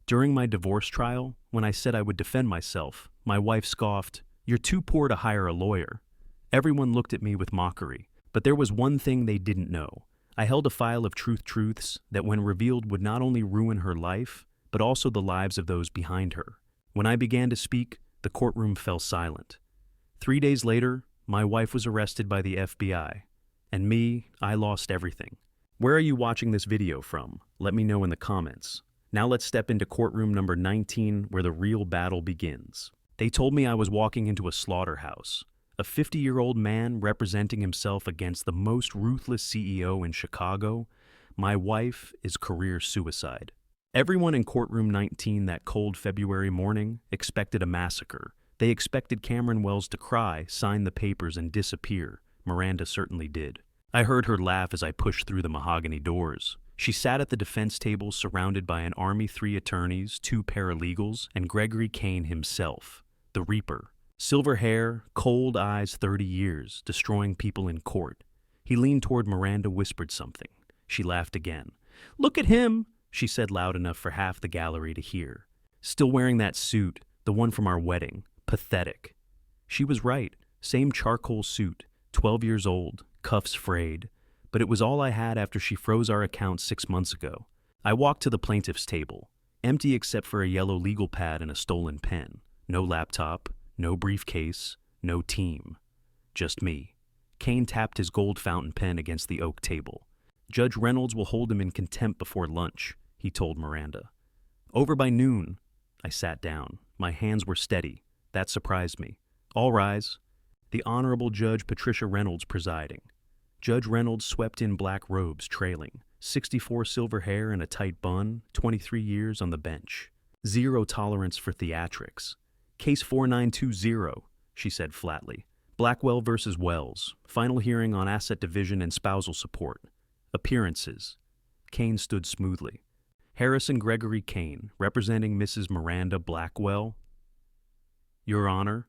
During my divorce trial, when I said I would defend myself, my wife scoffed, "You're too poor to hire a lawyer." Everyone looked at me with mockery, but there was one thing they didn't know. I held a file of truths that when revealed would not only ruin her life, but also the lives of those behind her. When I began to speak, the courtroom fell silent. 3 days later, my wife was arrested by the FBI. And me, I lost everything. Where are you watching this video from? Let me know in the comments. Now let's step into courtroom number 19, where the real battle begins. They told me I was walking into a slaughterhouse. A 50-year-old man representing himself against the most ruthless CEO in Chicago. My wife is career suicide. Everyone in courtroom 19 that cold February morning expected a massacre. They expected Cameron Wells to cry, sign the papers, and disappear. Miranda certainly did. I heard her laugh as I pushed through the mahogany doors. She sat at the defense table surrounded by an Army 3 attorneys, 2 paralegals, and Gregory Kane himself, the Reaper. Silver hair, cold eyes, 30 years, destroying people in court. He leaned toward Miranda, whispered something. She laughed again. "Look at him," she said loud enough for half the gallery to hear. "Still wearing that suit, the one from our wedding. Pathetic." She was right. Same charcoal suit, 12 years old, cuffs frayed. But it was all I had after she froze our account 6 months ago. I walked to the plaintiff's table, empty except for a yellow legal pad and a stolen pen. No laptop, no briefcase, no team. Just me. Kane tapped his gold fountain pen against the oak table. "Judge Reynolds will hold him in contempt before lunch," he told Miranda. "Over by noon." I sat down. My hands were steady. That surprised me. "All rise." The Honorable Judge Patricia Reynolds presiding. Judge Reynolds swept in black robes trailing, 64 silver hair in a tight bun, 23 years on the bench. "Zero tolerance for theatrics. Case 4920, she said flatly. Blackwell versus Wells. Final hearing on asset division and spousal support. Appearances." Kane stood smoothly. "Harrison Gregory Kane, representing Mrs. Miranda Blackwell." "Your Honor."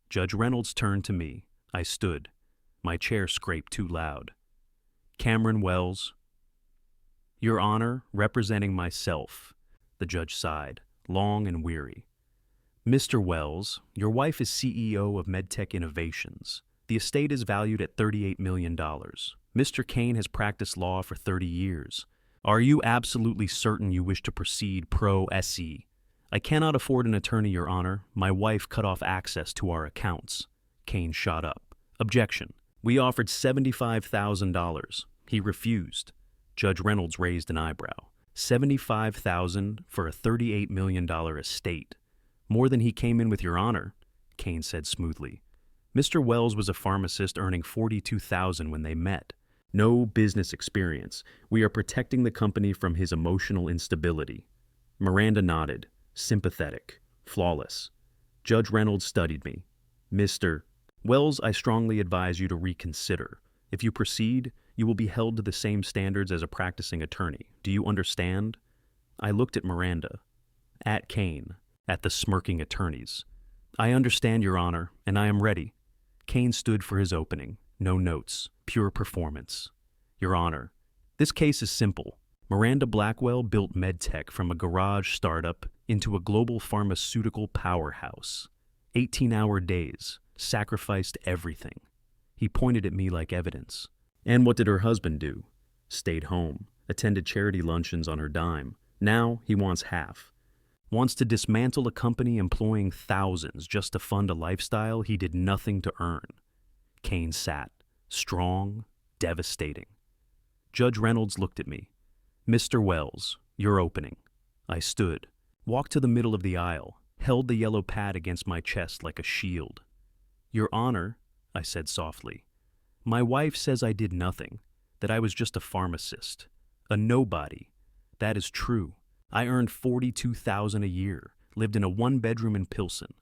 Judge Reynolds turned to me. I stood. My chair scraped too loud. "Cameron Wells." "Your Honor, representing myself." The judge sighed, long and weary. "Mr. Wells, your wife is CEO of MedTech Innovations. The estate is valued at $38 million. Mr. Kane has practiced law for 30 years. Are you absolutely certain you wish to proceed pro se?" "I cannot afford an attorney, Your Honor. My wife cut off access to our accounts." Kane shot up. "Objection. We offered $75,000. He refused." Judge Reynolds raised an eyebrow. $75,000 for a $38 million estate. "More than he came in with, Your Honor," Kane said smoothly. "Mr. Wells was a pharmacist earning $42,000 when they met. No business experience. We are protecting the company from his emotional instability." Miranda nodded, sympathetic, flawless. Judge Reynolds studied me. "Mr. Wells, I strongly advise you to reconsider. If you proceed, you will be held to the same standards as a practicing attorney. Do you understand?" I looked at Miranda, at Kane, at the smirking attorneys. "I understand, Your Honor, and I am ready." Kane stood for his opening. No notes, pure performance. "Your Honor, this case is simple. Miranda Blackwell built MedTech from a garage startup into a global pharmaceutical powerhouse. 18-hour days, sacrificed everything." He pointed at me like evidence. "And what did her husband do?" "Stayed home, attended charity luncheons on her dime. Now he wants half. Wants to dismantle a company employing thousands just to fund a lifestyle he did nothing to earn." Kane sat, strong, devastating. Judge Reynolds looked at me. "Mr. Wells, your opening." I stood, walked to the middle of the aisle, held the yellow pad against my chest like a shield. "Your Honor," I said softly, "my wife says I did nothing, that I was just a pharmacist, a nobody. That is true. I earned $42,000 a year, lived in a 1-bedroom in Pilsen."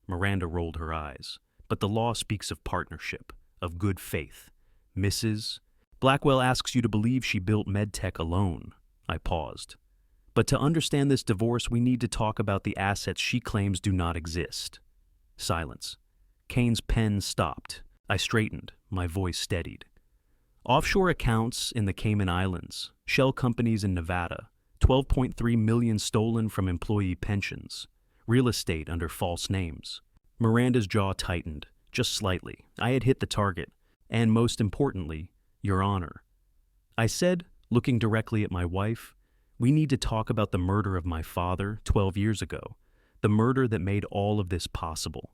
Miranda rolled her eyes. "But the law speaks of partnership, of good faith. Mrs. Blackwell asks you to believe she built MedTech alone." I paused. "But to understand this divorce, we need to talk about the assets she claims do not exist." Silence. Kane's pen stopped. I straightened, my voice steadied. "Offshore accounts in the Cayman Islands, shell companies in Nevada, $12.3 million stolen from employee pensions, real estate under false names. Miranda's jaw tightened, just slightly. I had hit the target, and most importantly, Your Honor. I said, looking directly at my wife, we need to talk about the murder of my father 12 years ago, the murder that made all of this possible.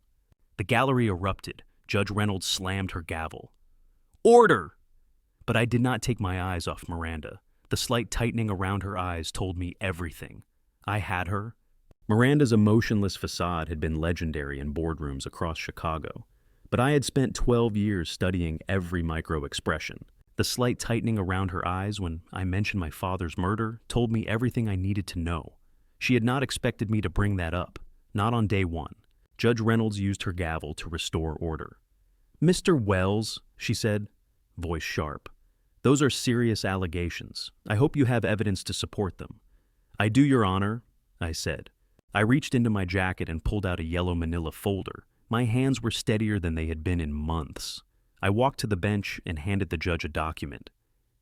The gallery erupted. Judge Reynolds slammed her gavel. Order! But I did not take my eyes off Miranda. The slight tightening around her eyes told me everything. I had her. Miranda's emotionless facade had been legendary in boardrooms across Chicago, but I had spent 12 years studying every micro-expression. The slight tightening around her eyes when I mentioned my father's murder told me everything I needed to know. She had not expected me to bring that up, not on day one. Judge Reynolds used her gavel to restore order. Mr. Wells, she said, voice sharp, those are serious allegations. I hope you have evidence to support them. I do, Your Honor, I said. I reached into my jacket and pulled out a yellow manila folder. My hands were steadier than they had been in months. I walked to the bench and handed the judge a document.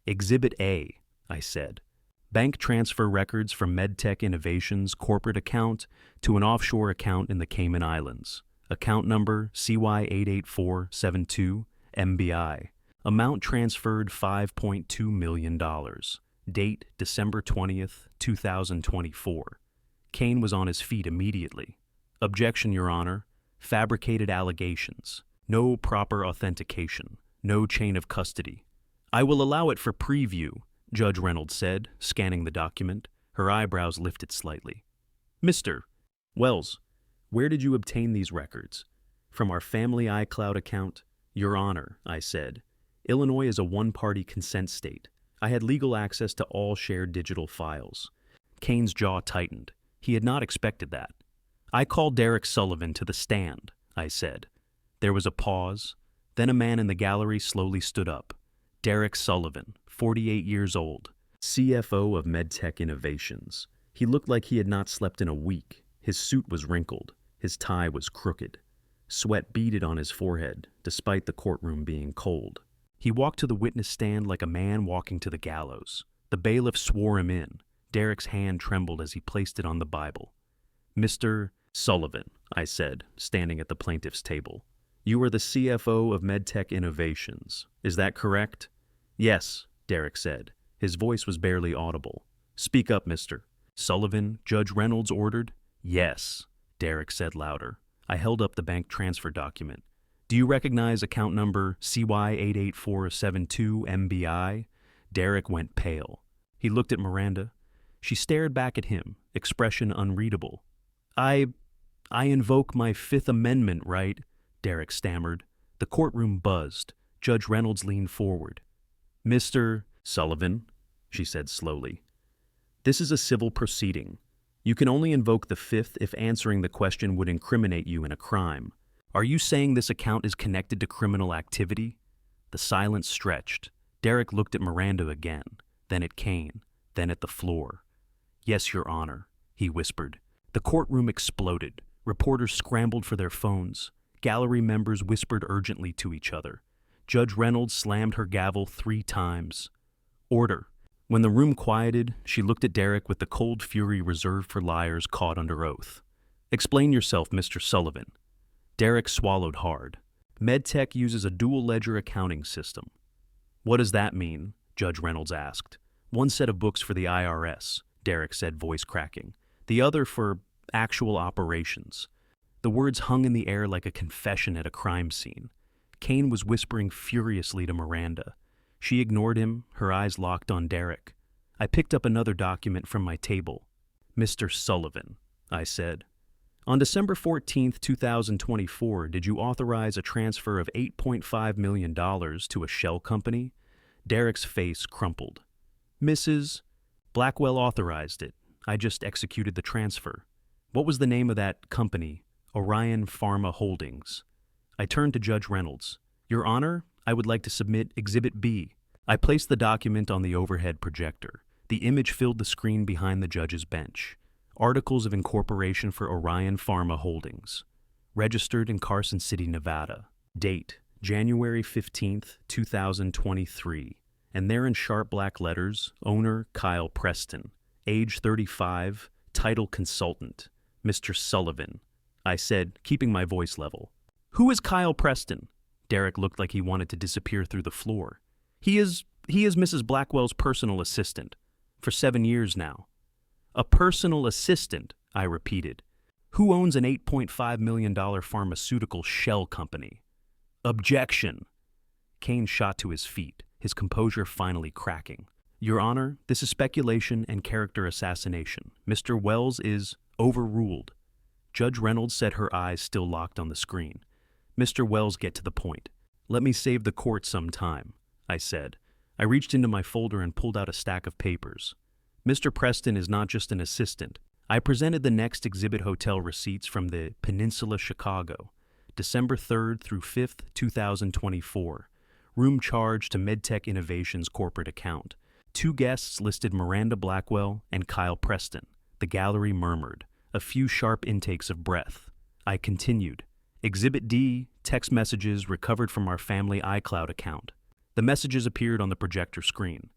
Exhibit A, I said. Bank transfer records from MedTech Innovations' corporate account to an offshore account in the Cayman Islands. Account number CY88472, MBI. Amount transferred $5.2 million. Date December 20th, 2024. Kane was on his feet immediately. Objection, Your Honor. Fabricated allegations. No proper authentication. No chain of custody. I will allow it for preview, Judge Reynolds said, scanning the document. Her eyebrows lifted slightly. Mr. Wells, where did you obtain these records? From our family iCloud account? Your Honor, I said. Illinois is a one-party consent state. I had legal access to all shared digital files. Kane's jaw tightened. He had not expected that. I called Derek Sullivan to the stand, I said. There was a pause. Then a man in the gallery slowly stood up. Derek Sullivan, 48 years old, CFO of MedTech Innovations. He looked like he had not slept in a week. His suit was wrinkled. His tie was crooked. Sweat beaded on his forehead, despite the courtroom being cold. He walked to the witness stand like a man walking to the gallows. The bailiff swore him in. Derek's hand trembled as he placed it on the Bible. Mr. Sullivan, I said, standing at the plaintiff's table. You are the CFO of MedTech Innovations. Is that correct? Yes, Derek said. His voice was barely audible. Speak up, Mr. Sullivan, Judge Reynolds ordered. Yes, Derek said louder. I held up the bank transfer document. Do you recognize account number CY88472 MBI? Derek went pale. He looked at Miranda. She stared back at him, expression unreadable. I invoke my Fifth Amendment, right? Derek stammered. The courtroom buzzed. Judge Reynolds leaned forward. Mr. Sullivan, she said slowly, this is a civil proceeding. You can only invoke the Fifth if answering the question would incriminate you in a crime. Are you saying this account is connected to criminal activity? The silence stretched. Derek looked at Miranda again, then at Kane, then at the floor. Yes, Your Honor, he whispered. The courtroom exploded. Reporters scrambled for their phones. Gallery members whispered urgently to each other. Judge Reynolds slammed her gavel 3 times. Order. When the room quieted, she looked at Derek with the cold fury reserved for liars caught under oath. Explain yourself, Mr. Sullivan. Derek swallowed hard. MedTech uses a dual-ledger accounting system. What does that mean? Judge Reynolds asked. One set of books for the IRS, Derek said, voice cracking. The other for actual operations. The words hung in the air like a confession at a crime scene. Kane was whispering furiously to Miranda. She ignored him, her eyes locked on Derek. I picked up another document from my table. Mr. Sullivan, I said. On December 14th, 2024, did you authorize a transfer of $8.5 million to a shell company? Derek's face crumpled. Mrs. Blackwell authorized it. I just executed the transfer. What was the name of that company? Orion Pharma Holdings. I turned to Judge Reynolds. Your Honor, I would like to submit Exhibit B. I placed the document on the overhead projector. The image filled the screen behind the judge's bench. Articles of incorporation for Orion Pharma Holdings. Registered in Carson City, Nevada. Date, January 15th, 2023. And there in sharp black letters, owner Kyle Preston. Age 35, title consultant, Mr. Sullivan, I said, keeping my voice level. Who is Kyle Preston? Derek looked like he wanted to disappear through the floor. He is Mrs. Blackwell's personal assistant. For 7 years now. A personal assistant, I repeated. Who owns an $8.5 million pharmaceutical shell company? Objection. Kane shot to his feet, his composure finally cracking. Your Honor, this is speculation and character assassination. Mr. Wells is overruled. Judge Reynolds said, her eyes still locked on the screen. Mr. Wells, get to the point. Let me save the court some time, I said. I reached into my folder and pulled out a stack of papers. Mr. Preston is not just an assistant. I presented the next exhibit hotel receipts from the Peninsula Chicago, December 3rd through 5th, 2024. Room charge to MedTech Innovations corporate account. 2 guests listed Miranda Blackwell and Kyle Preston. The gallery murmured. A few sharp intakes of breath. I continued. Exhibit D, text messages recovered from our family iCloud account. The messages appeared on the projector screen.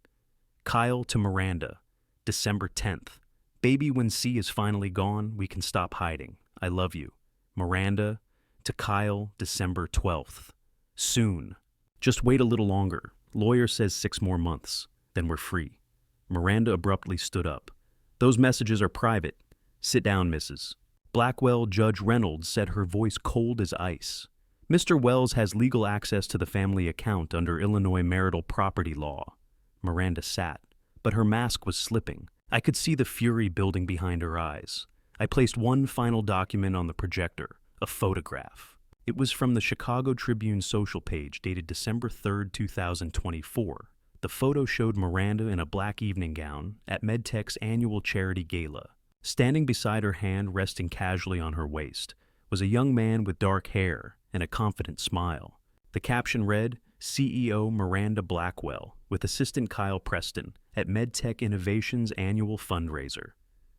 Kyle to Miranda, December 10th. Baby, when C is finally gone, we can stop hiding. I love you. Miranda to Kyle, December 12th. Soon. Just wait a little longer. Lawyer says 6 more months. Then we're free. Miranda abruptly stood up. Those messages are private. Sit down, Mrs. Blackwell. Judge Reynolds said, her voice cold as ice. Mr. Wells has legal access to the family account under Illinois marital property law. Miranda sat, but her mask was slipping. I could see the fury building behind her eyes. I placed one final document on the projector, a photograph. It was from the Chicago Tribune social page dated December 3rd, 2024. The photo showed Miranda in a black evening gown at MedTech's annual charity gala. Standing beside her, hand resting casually on her waist, was a young man with dark hair and a confident smile. The caption read, CEO Miranda Blackwell with assistant Kyle Preston at MedTech Innovations annual fundraiser.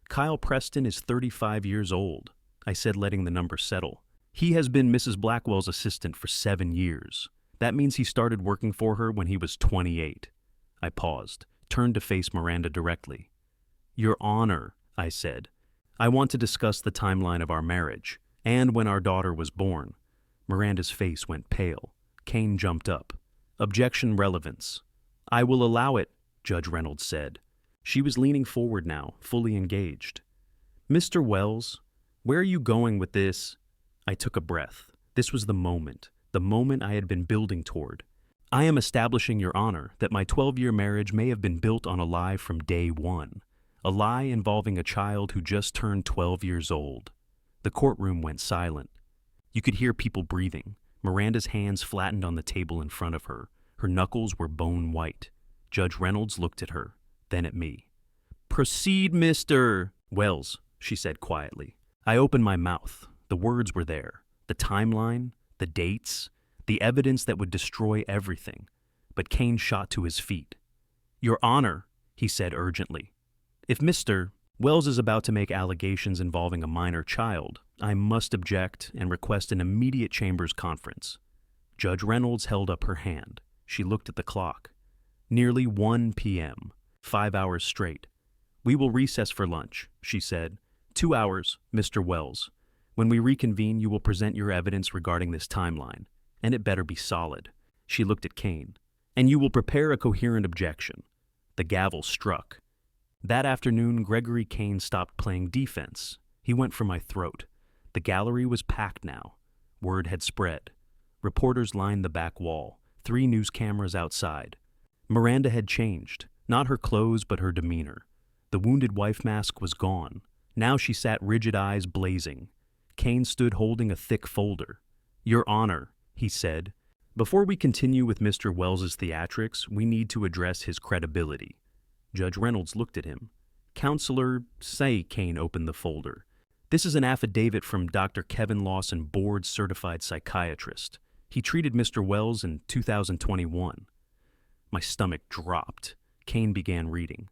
Kyle Preston is 35 years old, I said, letting the number settle. He has been Mrs. Blackwell's assistant for 7 years. That means he started working for her when he was 28. I paused, turned to face Miranda directly. Your Honor, I said, I want to discuss the timeline of our marriage and when our daughter was born. Miranda's face went pale. Kane jumped up. Objection, relevance. I will allow it, Judge Reynolds said. She was leaning forward now, fully engaged. Mr. Wells, where are you going with this? I took a breath. This was the moment I had been building toward. I am establishing, Your Honor, that my 12-year marriage may have been built on a lie from day one. A lie involving a child who just turned 12 years old. The courtroom went silent. You could hear people breathing. Miranda's hands flattened on the table in front of her. Her knuckles were bone white. Judge Reynolds looked at her, then at me. Proceed, Mr. Wells, she said quietly. I opened my mouth. The words were there. The timeline, the dates, the evidence that would destroy everything. But Kane shot to his feet. Your Honor, he said urgently. If Mr. Wells is about to make allegations involving a minor child, I must object and request an immediate chambers conference. Judge Reynolds held up her hand. She looked at the clock. Nearly 1 p.m., 5 hours straight. We will recess for lunch, she said. 2 hours, Mr. Wells. When we reconvene, you will present your evidence regarding this timeline, and it better be solid. She looked at Kane. And you will prepare a coherent objection. The gavel struck. That afternoon, Gregory Kane stopped playing defense. He went for my throat. The gallery was packed now. Word had spread. Reporters lined the back wall, 3 news cameras outside. Miranda had changed, not her clothes but her demeanor. The wounded wife mask was gone. Now she sat, rigid eyes blazing. Kane stood holding a thick folder. Your Honor, he said, before we continue with Mr. Wells's theatrics, we need to address his credibility. Judge Reynolds looked at him. Counselor, say, Kane opened the folder. This is an affidavit from Dr. Kevin Lawson, board-certified psychiatrist. He treated Mr. Wells in 2021. My stomach dropped. Kane began reading.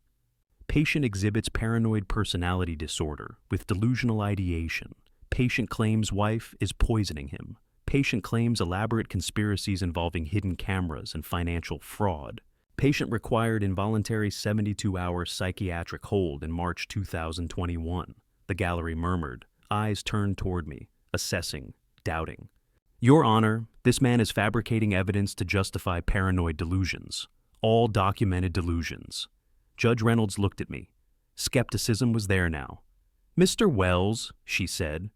Patient exhibits paranoid personality disorder with delusional ideation. Patient claims wife is poisoning him. Patient claims elaborate conspiracies involving hidden cameras and financial fraud. Patient required involuntary 72-hour psychiatric hold in March 2021. The gallery murmured, eyes turned toward me, assessing, doubting. Your Honor, this man is fabricating evidence to justify paranoid delusions. All documented delusions. Judge Reynolds looked at me. Skepticism was there now. Mr. Wells, she said,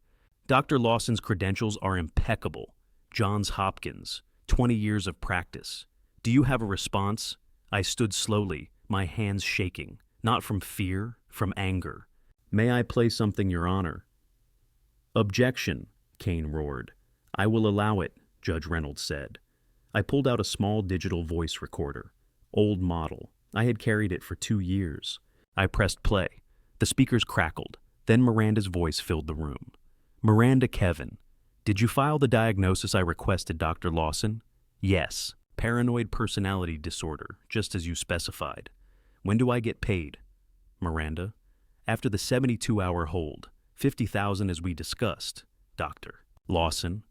Dr. Lawson's credentials are impeccable. Johns Hopkins, 20 years of practice. Do you have a response? I stood slowly, my hands shaking, not from fear, from anger. May I play something, Your Honor? Objection, Kane roared. I will allow it, Judge Reynolds said. I pulled out a small digital voice recorder. Old model. I had carried it for 2 years. I pressed play. The speakers crackled. Then Miranda's voice filled the room. Miranda Kevin, did you file the diagnosis I requested, Dr. Lawson? Yes. Paranoid personality disorder, just as you specified. When do I get paid? Miranda, after the 72-hour hold, $50,000 as we discussed, Dr. Lawson.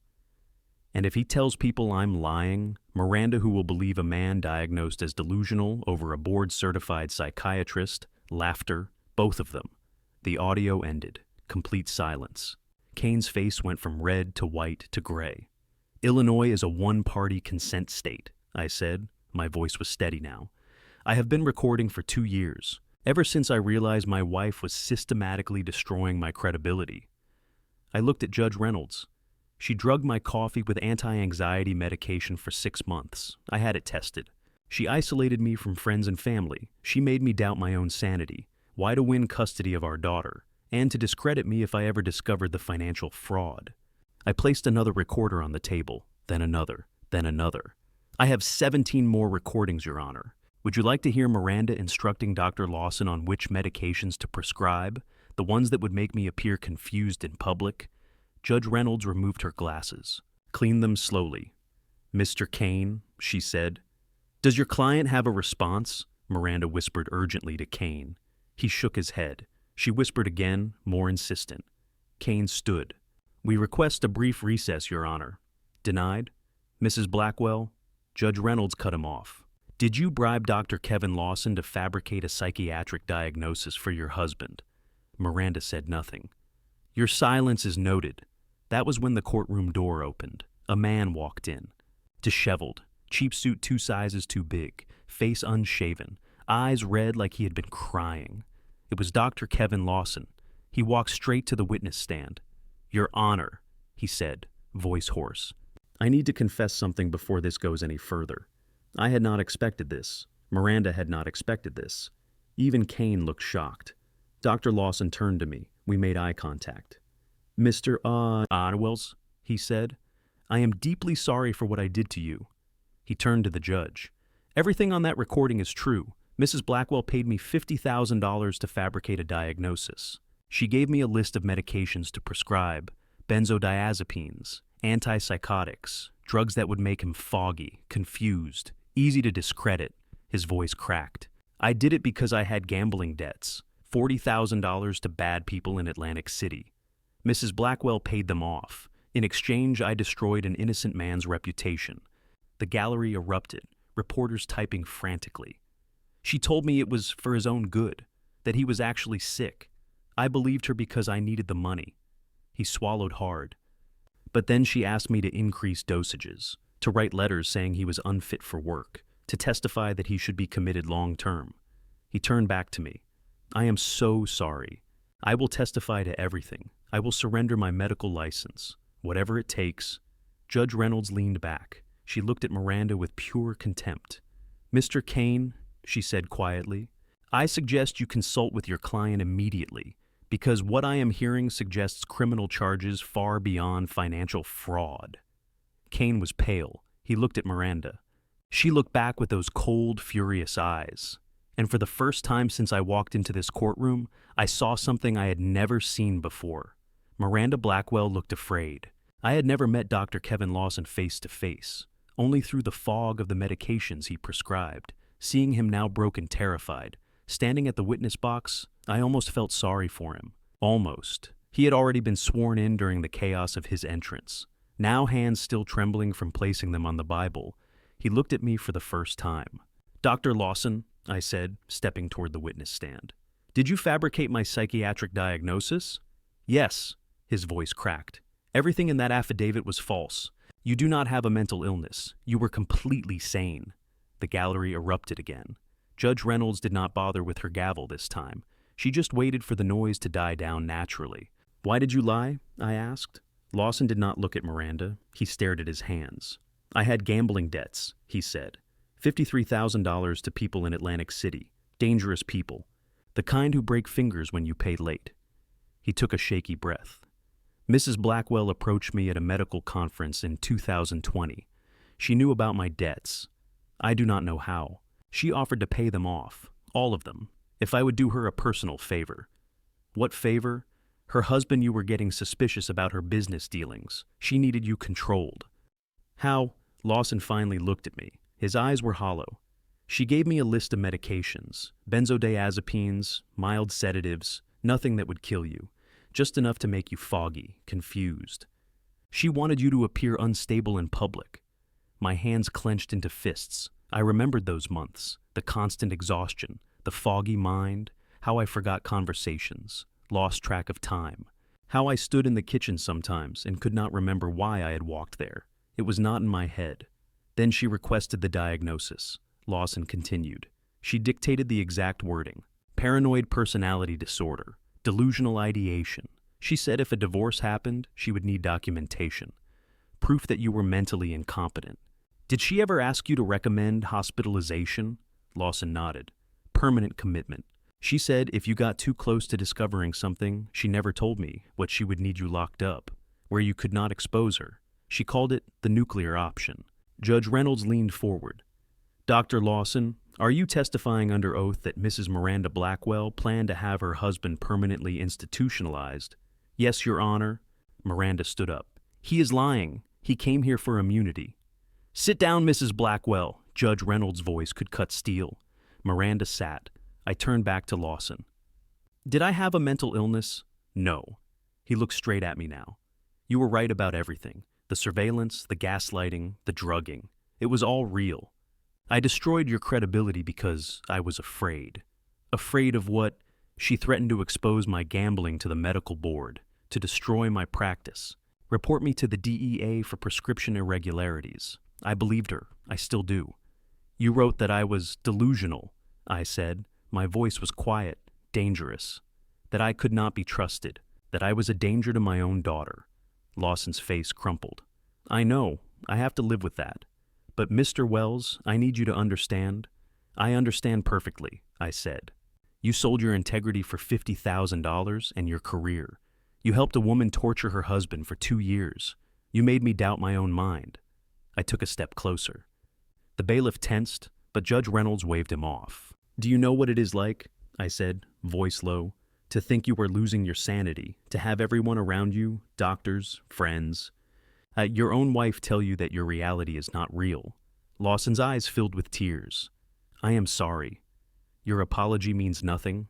And if he tells people I'm lying, Miranda, who will believe a man diagnosed as delusional over a board-certified psychiatrist, laughter, both of them. The audio ended. Complete silence. Kane's face went from red to white to gray. Illinois is a one-party consent state, I said. My voice was steady now. I have been recording for 2 years, ever since I realized my wife was systematically destroying my credibility. I looked at Judge Reynolds. She drugged my coffee with anti-anxiety medication for 6 months. I had it tested. She isolated me from friends and family. She made me doubt my own sanity. Why to win custody of our daughter, and to discredit me if I ever discovered the financial fraud. I placed another recorder on the table, then another, then another. I have 17 more recordings, Your Honor. Would you like to hear Miranda instructing Dr. Lawson on which medications to prescribe, the ones that would make me appear confused in public? Judge Reynolds removed her glasses. Cleaned them slowly. Mr. Kane, she said. Does your client have a response? Miranda whispered urgently to Kane. He shook his head. She whispered again, more insistent. Kane stood. We request a brief recess, Your Honor. Denied? Mrs. Blackwell? Judge Reynolds cut him off. Did you bribe Dr. Kevin Lawson to fabricate a psychiatric diagnosis for your husband? Miranda said nothing. Your silence is noted. That was when the courtroom door opened. A man walked in. Disheveled, cheap suit 2 sizes too big, face unshaven, eyes red like he had been crying. It was Dr. Kevin Lawson. He walked straight to the witness stand. Your Honor, he said, voice hoarse. I need to confess something before this goes any further. I had not expected this. Miranda had not expected this. Even Kane looked shocked. Dr. Lawson turned to me. We made eye contact. Mr. Onwells, he said, I am deeply sorry for what I did to you. He turned to the judge. Everything on that recording is true. Mrs. Blackwell paid me $50,000 to fabricate a diagnosis. She gave me a list of medications to prescribe, benzodiazepines, antipsychotics, drugs that would make him foggy, confused, easy to discredit. His voice cracked. I did it because I had gambling debts, $40,000 to bad people in Atlantic City. Mrs. Blackwell paid them off. In exchange, I destroyed an innocent man's reputation. The gallery erupted, reporters typing frantically. She told me it was for his own good, that he was actually sick. I believed her because I needed the money. He swallowed hard. But then she asked me to increase dosages, to write letters saying he was unfit for work, to testify that he should be committed long-term. He turned back to me. I am so sorry. I will testify to everything. I will surrender my medical license, whatever it takes. Judge Reynolds leaned back. She looked at Miranda with pure contempt. Mr. Kane, she said quietly, I suggest you consult with your client immediately, because what I am hearing suggests criminal charges far beyond financial fraud. Kane was pale. He looked at Miranda. She looked back with those cold, furious eyes. And for the first time since I walked into this courtroom, I saw something I had never seen before. Miranda Blackwell looked afraid. I had never met Dr. Kevin Lawson face to face, only through the fog of the medications he prescribed. Seeing him now broken, terrified, standing at the witness box, I almost felt sorry for him. Almost. He had already been sworn in during the chaos of his entrance. Now, hands still trembling from placing them on the Bible, he looked at me for the first time. Dr. Lawson, I said, stepping toward the witness stand. Did you fabricate my psychiatric diagnosis? Yes, his voice cracked. Everything in that affidavit was false. You do not have a mental illness. You were completely sane. The gallery erupted again. Judge Reynolds did not bother with her gavel this time. She just waited for the noise to die down naturally. Why did you lie? I asked. Lawson did not look at Miranda. He stared at his hands. I had gambling debts, he said. $53,000 to people in Atlantic City. Dangerous people. The kind who break fingers when you pay late. He took a shaky breath. Mrs. Blackwell approached me at a medical conference in 2020. She knew about my debts. I do not know how. She offered to pay them off, all of them, if I would do her a personal favor. What favor? Her husband, you were getting suspicious about her business dealings. She needed you controlled. How? Lawson finally looked at me. His eyes were hollow. She gave me a list of medications, benzodiazepines, mild sedatives, nothing that would kill you, just enough to make you foggy, confused. She wanted you to appear unstable in public. My hands clenched into fists. I remembered those months, the constant exhaustion, the foggy mind, how I forgot conversations, lost track of time, how I stood in the kitchen sometimes and could not remember why I had walked there. It was not in my head. Then she requested the diagnosis. Lawson continued. She dictated the exact wording. Paranoid personality disorder, delusional ideation. She said if a divorce happened, she would need documentation. Proof that you were mentally incompetent. Did she ever ask you to recommend hospitalization? Lawson nodded. Permanent commitment. She said if you got too close to discovering something, she never told me what she would need you locked up, where you could not expose her. She called it the nuclear option. Judge Reynolds leaned forward. Dr. Lawson, are you testifying under oath that Mrs. Miranda Blackwell planned to have her husband permanently institutionalized? Yes, Your Honor. Miranda stood up. He is lying. He came here for immunity. Sit down, Mrs. Blackwell. Judge Reynolds' voice could cut steel. Miranda sat. I turned back to Lawson. Did I have a mental illness? No. He looked straight at me now. You were right about everything. The surveillance, the gaslighting, the drugging. It was all real. I destroyed your credibility because I was afraid. Afraid of what? She threatened to expose my gambling to the medical board, to destroy my practice, report me to the DEA for prescription irregularities. I believed her. I still do. You wrote that I was delusional, I said. My voice was quiet, dangerous. That I could not be trusted. That I was a danger to my own daughter. Lawson's face crumpled. I know. I have to live with that. But Mr. Wells, I need you to understand. I understand perfectly, I said. You sold your integrity for $50,000 and your career. You helped a woman torture her husband for 2 years. You made me doubt my own mind. I took a step closer. The bailiff tensed, but Judge Reynolds waved him off. Do you know what it is like, I said, voice low, to think you are losing your sanity, to have everyone around you, doctors, friends, your own wife tell you that your reality is not real. Lawson's eyes filled with tears. I am sorry. Your apology means nothing.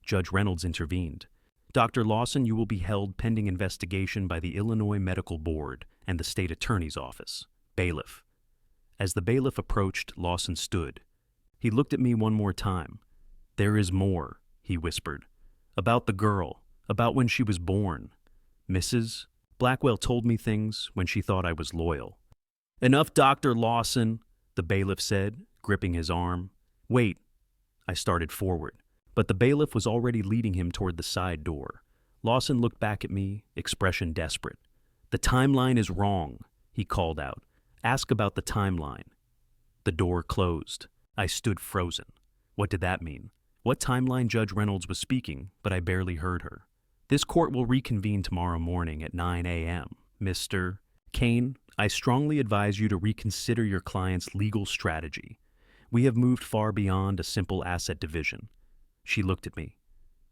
Judge Reynolds intervened. Dr. Lawson, you will be held pending investigation by the Illinois Medical Board and the State Attorney's Office. Bailiff. As the bailiff approached, Lawson stood. He looked at me one more time. There is more, he whispered. About the girl, about when she was born. Mrs. Blackwell told me things when she thought I was loyal. Enough, Dr. Lawson, the bailiff said, gripping his arm. Wait. I started forward, but the bailiff was already leading him toward the side door. Lawson looked back at me, expression desperate. The timeline is wrong, he called out. Ask about the timeline. The door closed. I stood frozen. What did that mean? What timeline Judge Reynolds was speaking, but I barely heard her. This court will reconvene tomorrow morning at 9 a.m. Mr. Kane, I strongly advise you to reconsider your client's legal strategy. We have moved far beyond a simple asset division. She looked at me.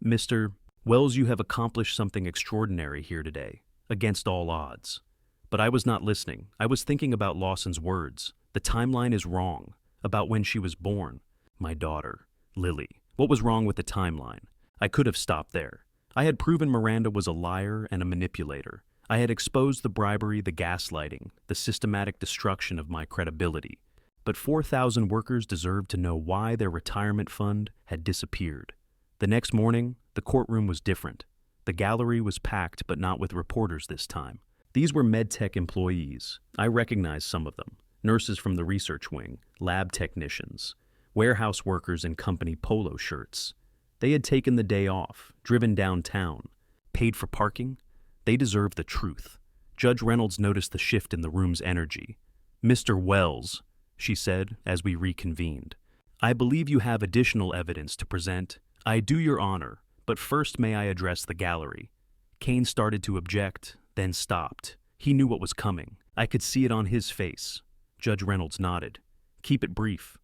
Mr. Wells, you have accomplished something extraordinary here today, against all odds. But I was not listening. I was thinking about Lawson's words. The timeline is wrong, about when she was born. My daughter, Lily. What was wrong with the timeline? I could have stopped there. I had proven Miranda was a liar and a manipulator. I had exposed the bribery, the gaslighting, the systematic destruction of my credibility. But 4,000 workers deserved to know why their retirement fund had disappeared. The next morning, the courtroom was different. The gallery was packed, but not with reporters this time. These were medtech employees. I recognized some of them. Nurses from the research wing, lab technicians, warehouse workers in company polo shirts. They had taken the day off, driven downtown, paid for parking. They deserved the truth. Judge Reynolds noticed the shift in the room's energy. "Mr. Wells," she said as we reconvened, "I believe you have additional evidence to present." "I do, Your Honor, but first may I address the gallery?" Kane started to object, then stopped. He knew what was coming. I could see it on his face. Judge Reynolds nodded. "Keep it brief."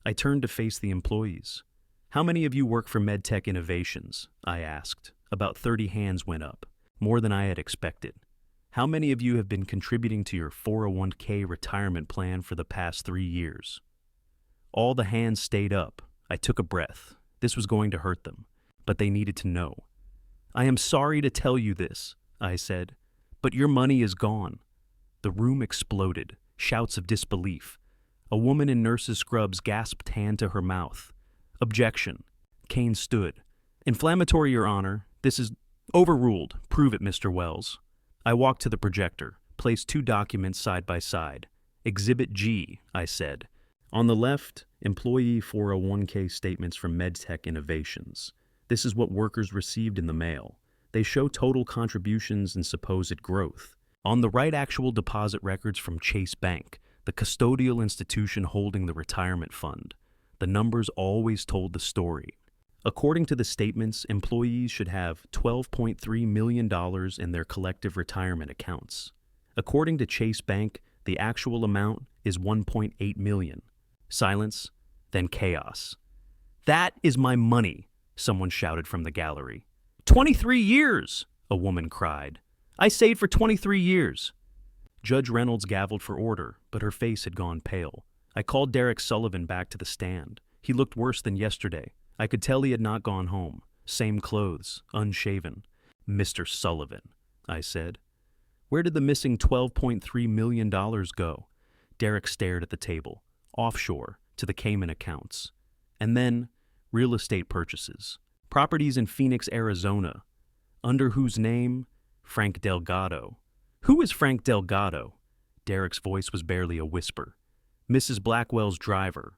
I turned to face the employees. "How many of you work for MedTech Innovations?" I asked. About 30 hands went up, more than I had expected. "How many of you have been contributing to your 401k retirement plan for the past 3 years?" All the hands stayed up. I took a breath. This was going to hurt them, but they needed to know. "I am sorry to tell you this," I said, "but your money is gone." The room exploded, shouts of disbelief. A woman in nurse's scrubs gasped hand to her mouth. "Objection." Kane stood. "Inflammatory, Your Honor. This is overruled. Prove it, Mr. Wells." I walked to the projector, placed 2 documents side by side. "Exhibit G," I said. On the left, employee 401k statements from MedTech Innovations. This is what workers received in the mail. They show total contributions and supposed growth. On the right, actual deposit records from Chase Bank, the custodial institution holding the retirement fund. The numbers always told the story. According to the statements, employees should have $12.3 million in their collective retirement accounts. According to Chase Bank, the actual amount is $1.8 million. Silence, then chaos. "That is my money," someone shouted from the gallery. 23 years, a woman cried. "I saved for 23 years. Judge Reynolds gavelled for order, but her face had gone pale. I called Derek Sullivan back to the stand. He looked worse than yesterday. I could tell he had not gone home. Same clothes, unshaven. "Mr. Sullivan," I said, "where did the missing $12.3 million go?" Derek stared at the table. "Offshore, to the Cayman accounts. And then, real estate purchases. Properties in Phoenix, Arizona. Under whose name? Frank Delgado." "Who is Frank Delgado?" Derek's voice was barely a whisper. "Mrs. Blackwell's driver."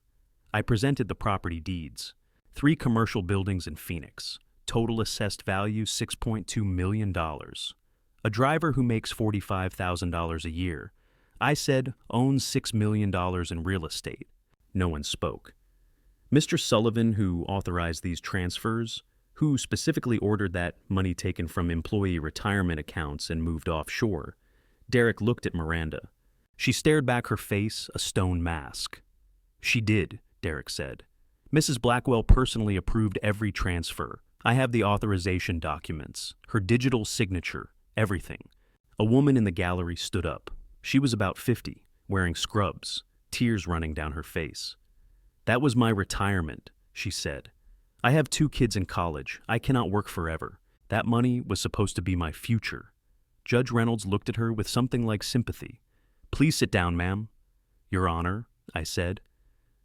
I presented the property deeds. 3 commercial buildings in Phoenix. Total assessed value $6.2 million. A driver who makes $45,000 a year. I said owns $6 million in real estate. No one spoke. "Mr. Sullivan, who authorized these transfers, who specifically ordered that money taken from employee retirement accounts and moved offshore." Derek looked at Miranda. She stared back, her face a stone mask. "She did," Derek said. "Mrs. Blackwell personally approved every transfer. I have the authorization documents, her digital signature, everything." A woman in the gallery stood up. She was about 50, wearing scrubs, tears running down her face. "That was my retirement," she said. "I have 2 kids in college. I cannot work forever. That money was supposed to be my future." Judge Reynolds looked at her with something like sympathy. "Please sit down, ma'am." "Your Honor," I said,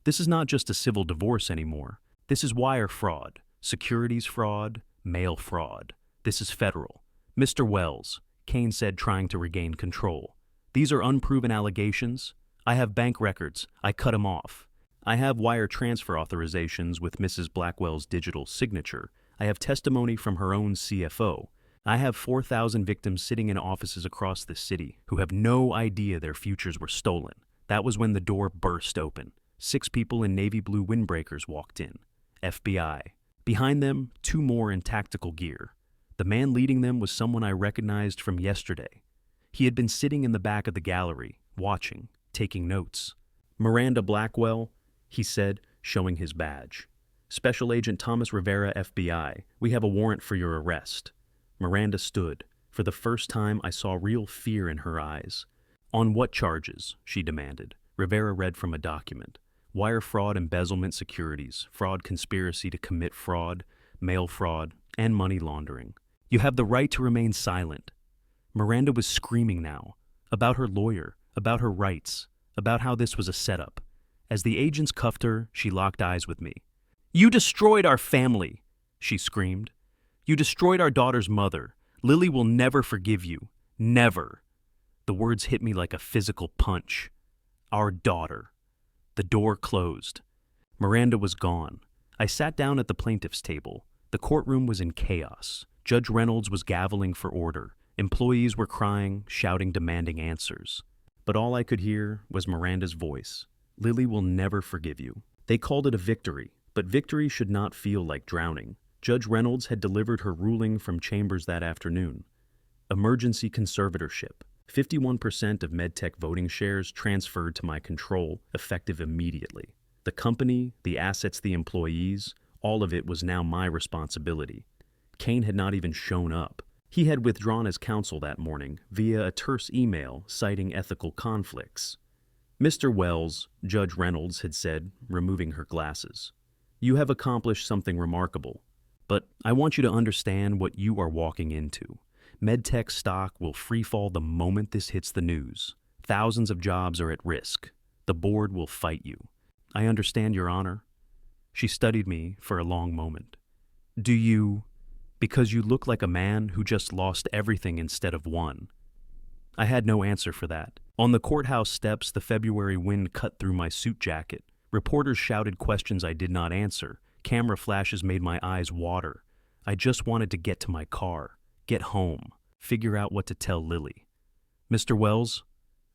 "this is not just a civil divorce anymore. This is wire fraud, securities fraud, mail fraud. This is federal." "Mr. Wells," Kane said, trying to regain control, "these are unproven allegations. I have bank records. I cut them off. I have wire transfer authorizations with Mrs. Blackwell's digital signature. I have testimony from her own CFO. I have 4,000 victims sitting in offices across the city who have no idea their futures were stolen." That was when the door burst open. 6 people in navy blue windbreakers walked in. FBI. Behind them, 2 more in tactical gear. The man leading them was someone I recognized from yesterday. He had been sitting in the back of the gallery, watching, taking notes. "Miranda Blackwell," he said, showing his badge. "Special Agent Thomas Rivera, FBI. We have a warrant for your arrest." Miranda stood. For the first time, I saw real fear in her eyes. "On what charges?" she demanded. Rivera read from a document. "Wire fraud, embezzlement, securities, fraud, conspiracy to commit fraud, mail fraud, and money laundering. You have the right to remain silent." Miranda was screaming now, about her lawyer, about her rights, about how this was a setup. As the agents cuffed her, she locked eyes with me. "You destroyed our family," she screamed. "You destroyed our daughter's mother. Lily will never forgive you. Never." The words hit me like a physical punch. Our daughter. The door closed. Miranda was gone. I sat down at the plaintiff's table. The courtroom was in chaos. Judge Reynolds was gaveling for order. Employees were crying, shouting, demanding answers. But all I could hear was Miranda's voice. "Lily will never forgive you." They called it a victory, but victory should not feel like drowning. Judge Reynolds had delivered her ruling from chambers that afternoon. Emergency conservatorship. 51% of MedTech voting shares transferred to my control, effective immediately. The company, the assets, the employees, all of it was now my responsibility. Kane had not even shown up. He had withdrawn as counsel that morning via a terse email citing ethical conflicts. "Mr. Wells," Judge Reynolds had said, removing her glasses, "you have accomplished something remarkable. But I want you to understand what you are walking into. MedTech stock will freefall the moment this hits the news. Thousands of jobs are at risk. The board will fight you." "I understand, Your Honor." She studied me for a long moment. "Do you? Because you look like a man who just lost everything instead of won." I had no answer for that. On the courthouse steps, the February wind cut through my suit jacket. Reporters shouted questions I did not answer. Camera flashes made my eyes water. I just wanted to get to my car, get home, figure out what to tell Lily. "Mr. Wells?"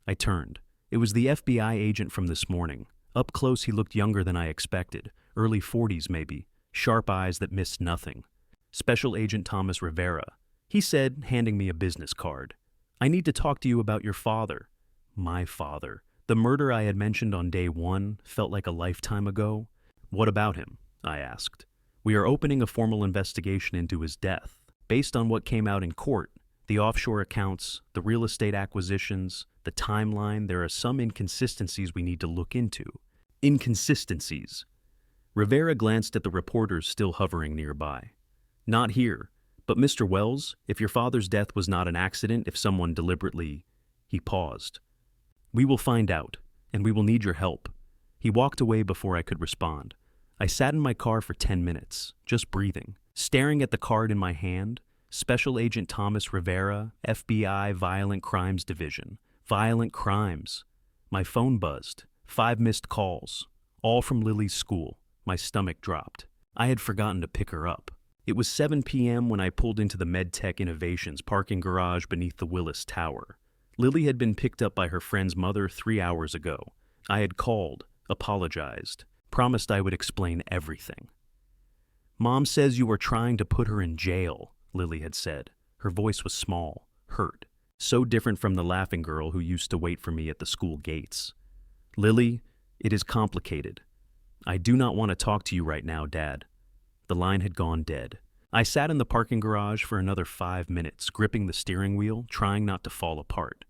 I turned. It was the FBI agent from this morning. Up close, he looked younger than I expected, early 40s maybe, sharp eyes that missed nothing. "Special Agent Thomas Rivera," he said, handing me a business card. "I need to talk to you about your father." My father. The murder I had mentioned on day one felt like a lifetime ago. "What about him?" I asked. "We are opening a formal investigation into his death. Based on what came out in court, the offshore accounts, the real estate acquisitions, the timeline, there are some inconsistencies we need to look into." Inconsistencies. Rivera glanced at the reporters still hovering nearby. "Not here. But Mr. Wells, if your father's death was not an accident, if someone deliberately..." He paused. "We will find out, and we will need your help." He walked away before I could respond. I sat in my car for 10 minutes, just breathing, staring at the card in my hand. Special Agent Thomas Rivera, FBI Violent Crimes Division. Violent crimes. My phone buzzed. 5 missed calls. All from Lily's school. My stomach dropped. I had forgotten to pick her up. It was 7 p.m. when I pulled into the MedTech Innovations parking garage beneath the Willis Tower. Lily had been picked up by her friend's mother 3 hours ago. I had called, apologized, promised I would explain everything. "Mom says you are trying to put her in jail," Lily had said. Her voice was small, hurt, so different from the laughing girl who used to wait for me at the school gates. "Lily, it is complicated. I do not want to talk to you right now, Dad." The line had gone dead. I sat in the parking garage for another 5 minutes, gripping the steering wheel, trying not to fall apart.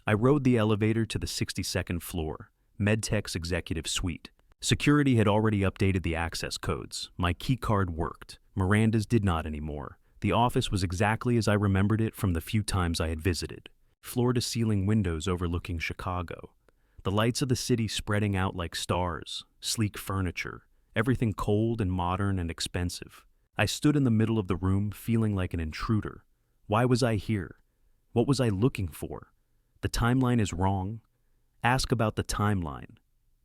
I rode the elevator to the 62nd floor, MedTech's executive suite. Security had already updated the access codes. My keycard worked. Miranda's did not anymore. The office was exactly as I remembered it from the few times I had visited. Floor-to-ceiling windows overlooking Chicago. The lights of the city spreading out like stars. Sleek furniture. Everything cold and modern and expensive. I stood in the middle of the room, feeling like an intruder. Why was I here? What was I looking for? The timeline is wrong. Ask about the timeline.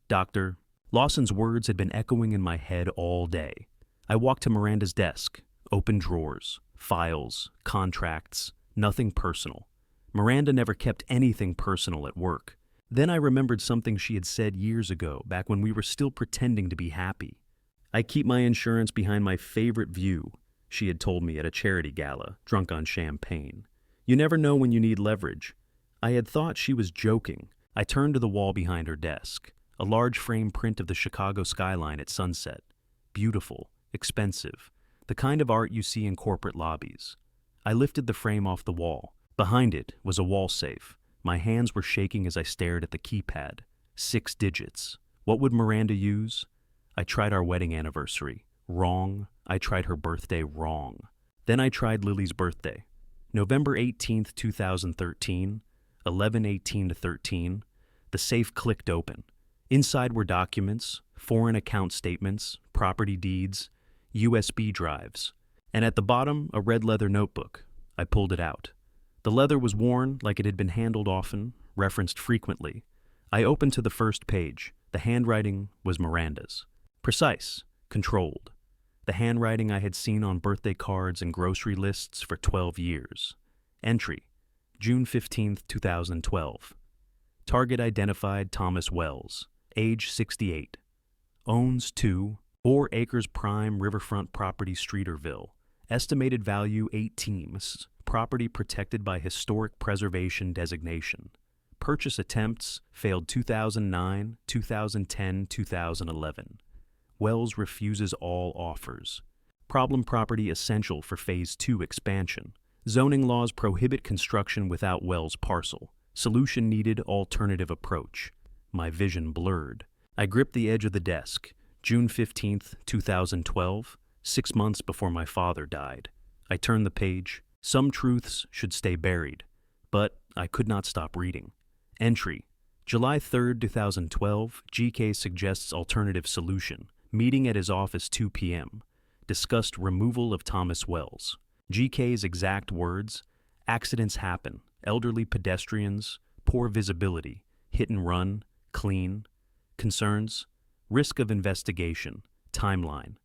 Doctor. Lawson's words had been echoing in my head all day. I walked to Miranda's desk. Open drawers, files, contracts, nothing personal. Miranda never kept anything personal at work. Then I remembered something she had said years ago, back when we were still pretending to be happy. "I keep my insurance behind my favorite view," she had told me at a charity gala, drunk on champagne. "You never know when you need leverage." I had thought she was joking. I turned to the wall behind her desk. A large frame print of the Chicago skyline at sunset. Beautiful, expensive, the kind of art you see in corporate lobbies. I lifted the frame off the wall. Behind it was a wall safe. My hands were shaking as I stared at the keypad. 6 digits. What would Miranda use? I tried our wedding anniversary. Wrong. I tried her birthday wrong. Then I tried Lily's birthday. November 18th, 2013, 11:18 to 13. The safe clicked open. Inside were documents, foreign account statements, property deeds, USB drives, and at the bottom, a red leather notebook. I pulled it out. The leather was worn like it had been handled often, referenced frequently. I opened to the first page. The handwriting was Miranda's. Precise, controlled. The handwriting I had seen on birthday cards and grocery lists for 12 years. Entry, June 15, 2012. Target identified Thomas Wells, age 68. Owns 4 acres prime riverfront property Streeterville. Estimated value 18. Property protected by historic preservation designation. Purchase attempts failed 2009, 2010, 2011. Wells refuses all offers. Problem property essential for Phase 2 expansion. Zoning laws prohibit construction without Wells parcel. Solution needed, alternative approach. My vision blurred. I gripped the edge of the desk. June 15, 2012, 6 months before my father died. I turned the page. Some truths should stay buried. But I could not stop reading. Entry, July 3, 2012, GK suggests alternative solution. Meeting at his office 2 p.m. Discussed removal of Thomas Wells. GK's exact words: accidents happen, elderly pedestrians, poor visibility, hit and run, clean. Concerns: risk of investigation, timeline.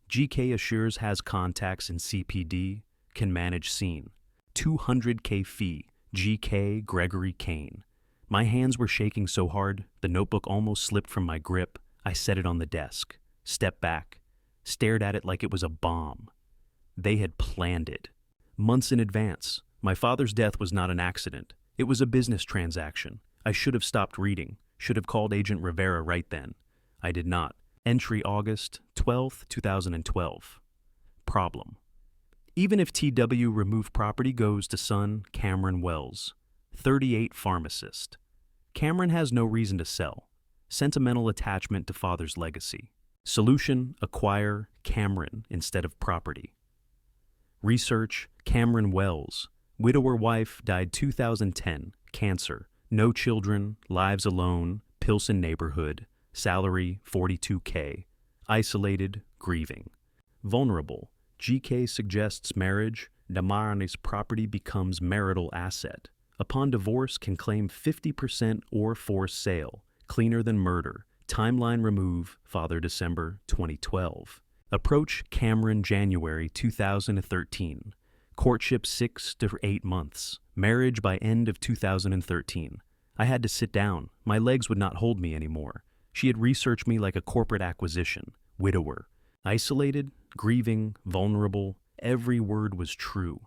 GK assures has contacts in CPD, can manage scene. $200K fee, GK Gregory Kane. My hands were shaking so hard, the notebook almost slipped from my grip. I set it on the desk, stepped back, stared at it like it was a bomb. They had planned it. Months in advance. My father's death was not an accident. It was a business transaction. I should have stopped reading, should have called Agent Rivera right then. I did not. Entry, August 12, 2012. Problem. Even if TW removed property goes to son Cameron Wells, 38 pharmacist. Cameron has no reason to sell. Sentimental attachment to father's legacy. Solution, acquire Cameron instead of property. Research, Cameron Wells. Widower wife, died 2010, cancer. No children, lives alone, Pilsen neighborhood. Salary, $42K. Isolated, grieving. Vulnerable. GK suggests marriage. Damarani's property becomes marital asset. Upon divorce, can claim 50% or forced sale. Cleaner than murder. Timeline remove, father December 2012. Approach Cameron January 2013. Courtship 6 to 8 months. Marriage by end of 2013. I had to sit down. My legs would not hold me anymore. She had researched me like a corporate acquisition. Widower. Isolated, grieving, vulnerable. Every word was true.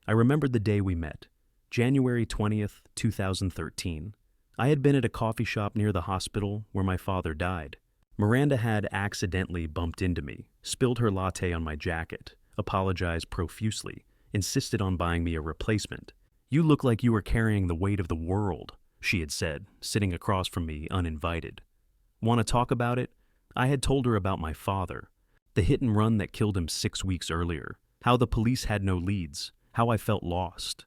I remembered the day we met. January 20th, 2013. I had been at a coffee shop near the hospital where my father died. Miranda had accidentally bumped into me, spilled her latte on my jacket, apologized profusely, insisted on buying me a replacement. "You look like you were carrying the weight of the world," she had said, sitting across from me uninvited. Want to talk about it? I had told her about my father, the hit and run that killed him 6 weeks earlier, how the police had no leads, how I felt lost.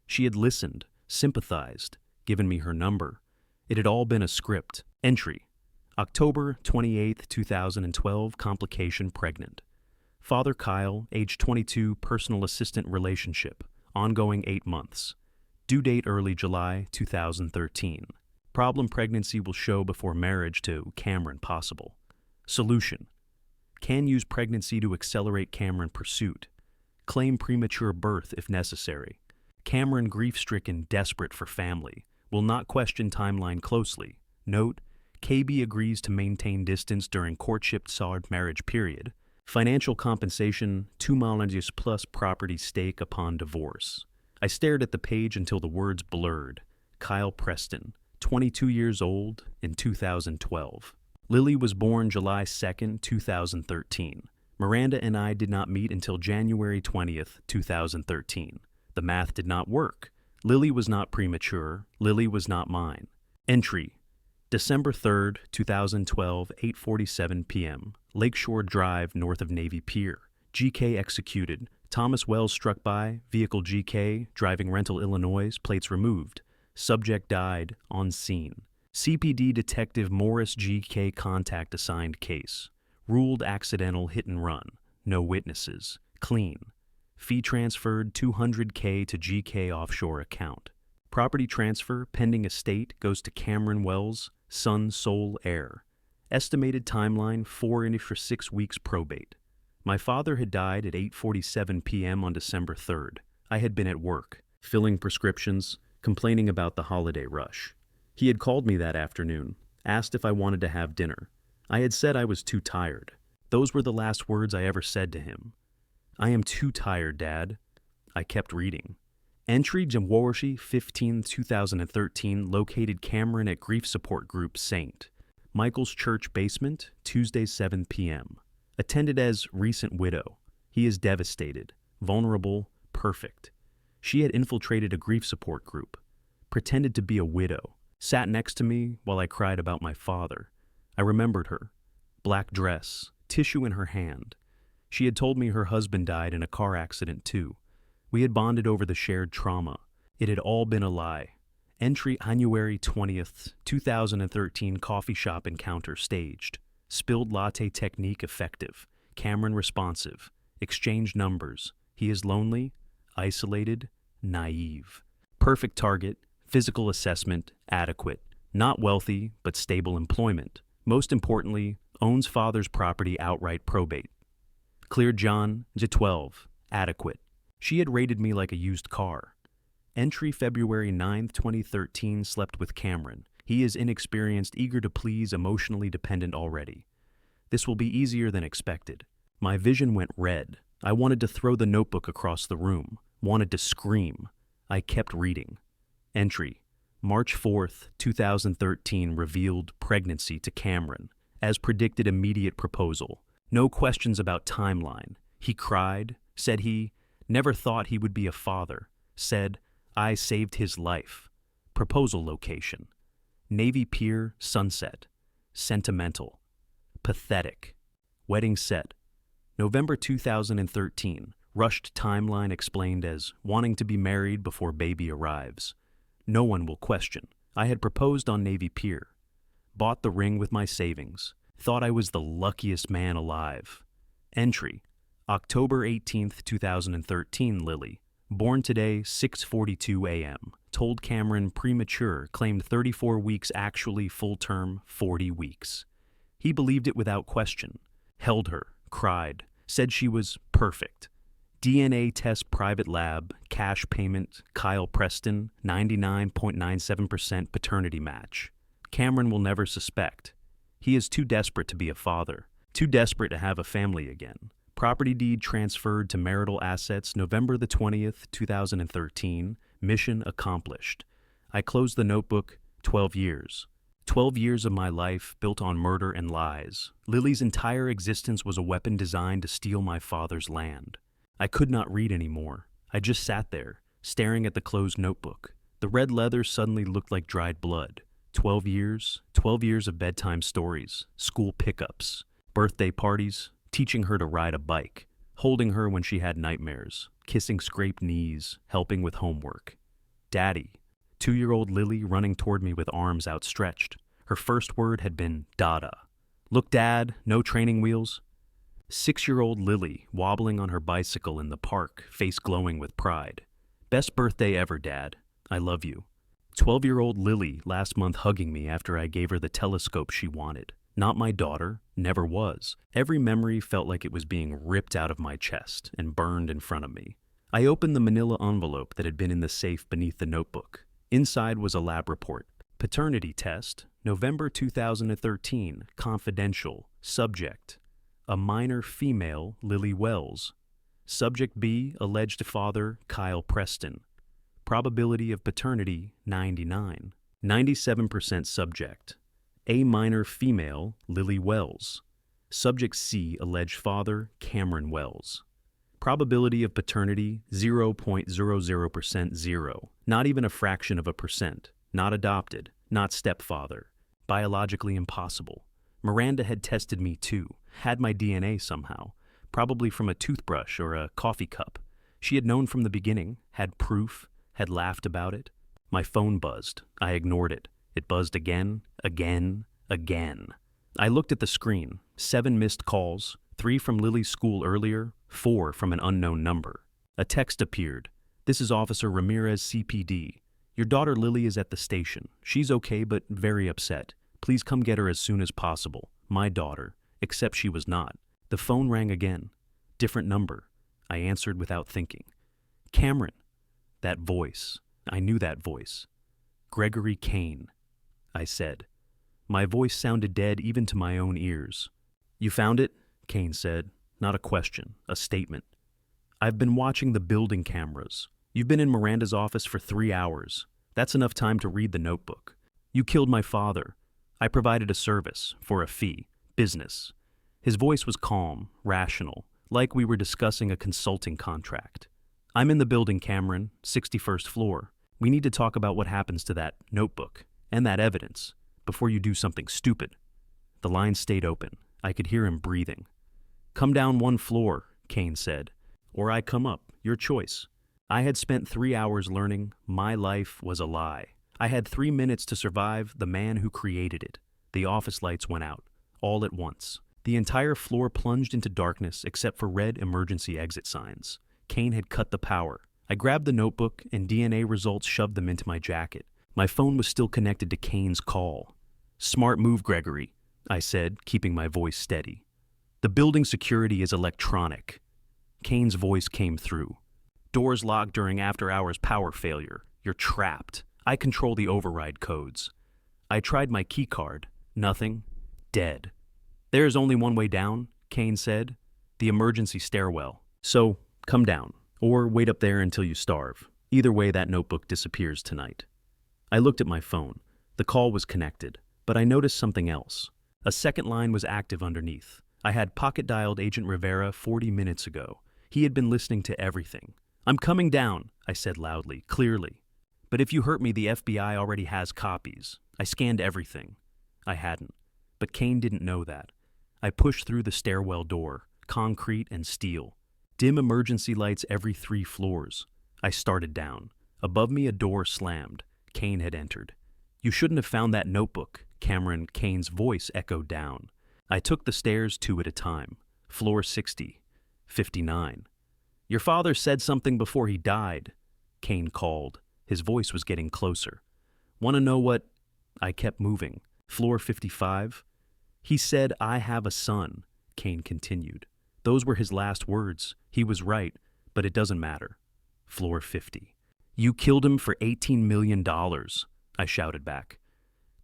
She had listened, sympathized, given me her number. It had all been a script. Entry, October 28, 2012, complication pregnant. Father Kyle, age 22, personal assistant relationship, ongoing 8 months. Due date early July 2013. Problem pregnancy will show before marriage to Cameron possible. Solution. Can use pregnancy to accelerate Cameron pursuit. Claim premature birth if necessary. Cameron grief-stricken, desperate for family. Will not question timeline closely. Note, KB agrees to maintain distance during courtship/marriage marriage period. Financial compensation, $2 million plus property stake upon divorce. I stared at the page until the words blurred. Kyle Preston, 22 years old, in 2012. Lily was born July 2nd, 2013. Miranda and I did not meet until January 20th, 2013. The math did not work. Lily was not premature. Lily was not mine. Entry, December 3rd, 2012, 8:47 p.m. Lakeshore Drive, north of Navy Pier. GK executed. Thomas Wells struck by. Vehicle GK, driving rental Illinois, plates removed. Subject died, on scene. CPD Detective Morris G.K. Contact assigned case. Ruled accidental hit and run. No witnesses. Clean. Fee transferred $200K to GK offshore account. Property transfer pending estate goes to Cameron Wells, son sole heir. Estimated timeline 4-6 weeks probate. My father had died at 8:47 p.m. on December 3rd. I had been at work, filling prescriptions, complaining about the holiday rush. He had called me that afternoon, asked if I wanted to have dinner. I had said I was too tired. Those were the last words I ever said to him. I am too tired, Dad. I kept reading. Entry January 15, 2013, located Cameron at Grief Support Group St. Michael's Church basement, Tuesday 7 p.m. Attended as recent widow. He is devastated, vulnerable, perfect. She had infiltrated a grief support group, pretended to be a widow, sat next to me while I cried about my father. I remembered her. Black dress, tissue in her hand. She had told me her husband died in a car accident too. We had bonded over the shared trauma. It had all been a lie. Entry January 20th, 2013 coffee shop encounter staged. Spilled latte technique effective. Cameron responsive. Exchange numbers. He is lonely, isolated, naive. Perfect target. Physical assessment, adequate. Not wealthy, but stable employment. Most importantly, owns father's property outright probate. Cleared John, J12, adequate. She had rated me like a used car. Entry February 9th, 2013, slept with Cameron. He is inexperienced, eager to please, emotionally dependent already. This will be easier than expected. My vision went red. I wanted to throw the notebook across the room, wanted to scream. I kept reading. Entry March 4th, 2013, revealed pregnancy to Cameron. As predicted, immediate proposal. No questions about timeline. He cried, said he never thought he would be a father, said, I saved his life. Proposal location. Navy Pier, sunset. Sentimental. Pathetic. Wedding set. November 2013. Rushed timeline explained as wanting to be married before baby arrives. No one will question. I had proposed on Navy Pier. Bought the ring with my savings. Thought I was the luckiest man alive. Entry October 18th, 2013, Lily. Born today, 6:42 a.m. Told Cameron premature, claimed 34 weeks, actually full term, 40 weeks. He believed it without question. Held her, cried, said she was perfect. DNA test private lab, cash payment, Kyle Preston, 99.97% paternity match. Cameron will never suspect. He is too desperate to be a father, too desperate to have a family again. Property deed transferred to marital assets November the 20th, 2013. Mission accomplished. I closed the notebook, 12 years. 12 years of my life built on murder and lies. Lily's entire existence was a weapon designed to steal my father's land. I could not read anymore. I just sat there, staring at the closed notebook. The red leather suddenly looked like dried blood. 12 years of bedtime stories, school pickups, birthday parties, teaching her to ride a bike, holding her when she had nightmares, kissing scraped knees, helping with homework. Daddy. 2-year-old Lily running toward me with arms outstretched. Her first word had been Dada. Look, Dad, no training wheels. 6-year-old Lily wobbling on her bicycle in the park, face glowing with pride. Best birthday ever, Dad. I love you. 12-year-old Lily last month hugging me after I gave her the telescope she wanted. Not my daughter, never was. Every memory felt like it was being ripped out of my chest and burned in front of me. I opened the manila envelope that had been in the safe beneath the notebook. Inside was a lab report. Paternity test, November 2013, confidential. Subject, a minor female, Lily Wells. Subject B, alleged father, Kyle Preston. Probability of paternity, 99. 97% subject. A minor female, Lily Wells. Subject C, alleged father, Cameron Wells. Probability of paternity, 0.00% 0. Not even a fraction of a percent. Not adopted. Not stepfather. Biologically impossible. Miranda had tested me too. Had my DNA somehow. Probably from a toothbrush or a coffee cup. She had known from the beginning. Had proof. Had laughed about it. My phone buzzed. I ignored it. It buzzed again, again, again. I looked at the screen. 7 missed calls, 3 from Lily's school earlier, 4 from an unknown number. A text appeared. "This is Officer Ramirez, CPD. Your daughter Lily is at the station. She's okay but very upset. Please come get her as soon as possible. My daughter." Except she was not. The phone rang again. Different number. I answered without thinking. "Cameron." That voice. I knew that voice. "Gregory Kane," I said. My voice sounded dead even to my own ears. "You found it?" Kane said. Not a question, a statement. "I've been watching the building cameras. You've been in Miranda's office for 3 hours. That's enough time to read the notebook. You killed my father. I provided a service, for a fee. Business." His voice was calm, rational, like we were discussing a consulting contract. "I'm in the building, Cameron, 61st floor. We need to talk about what happens to that notebook and that evidence before you do something stupid." The line stayed open. I could hear him breathing. "Come down 1 floor, Kane said. "Or I come up, your choice." I had spent 3 hours learning my life was a lie. I had 3 minutes to survive the man who created it. The office lights went out, all at once. The entire floor plunged into darkness except for red emergency exit signs. Kane had cut the power. I grabbed the notebook and DNA results shoved them into my jacket. My phone was still connected to Kane's call. "Smart move, Gregory," I said, keeping my voice steady. "The building security is electronic." Kane's voice came through. "Doors locked during after-hours power failure. You're trapped. I control the override codes." I tried my key card. Nothing. Dead. "There is only one way down," Kane said. "The emergency stairwell. So, come down. Or wait up there until you starve. Either way, that notebook disappears tonight." I looked at my phone. The call was connected, but I noticed something else. A second line was active underneath. I had pocket-dialed Agent Rivera 40 minutes ago. He had been listening to everything. "I'm coming down," I said loudly, clearly. "But if you hurt me, the FBI already has copies. I scanned everything." I hadn't. But Kane didn't know that. I pushed through the stairwell door, concrete and steel. Dim emergency lights every 3 floors. I started down. Above me, a door slammed. Kane had entered. "You shouldn't have found that notebook," Kane's voice echoed down. I took the stairs 2 at a time. Floor 60. 59. "Your father said something before he died," Kane called. His voice was getting closer. "Want to know what—" I kept moving. Floor 55. "He said, 'I have a son,'" Kane continued. Those were his last words. He was right, but it doesn't matter. Floor 50. "You killed him for $18 million, I shouted back.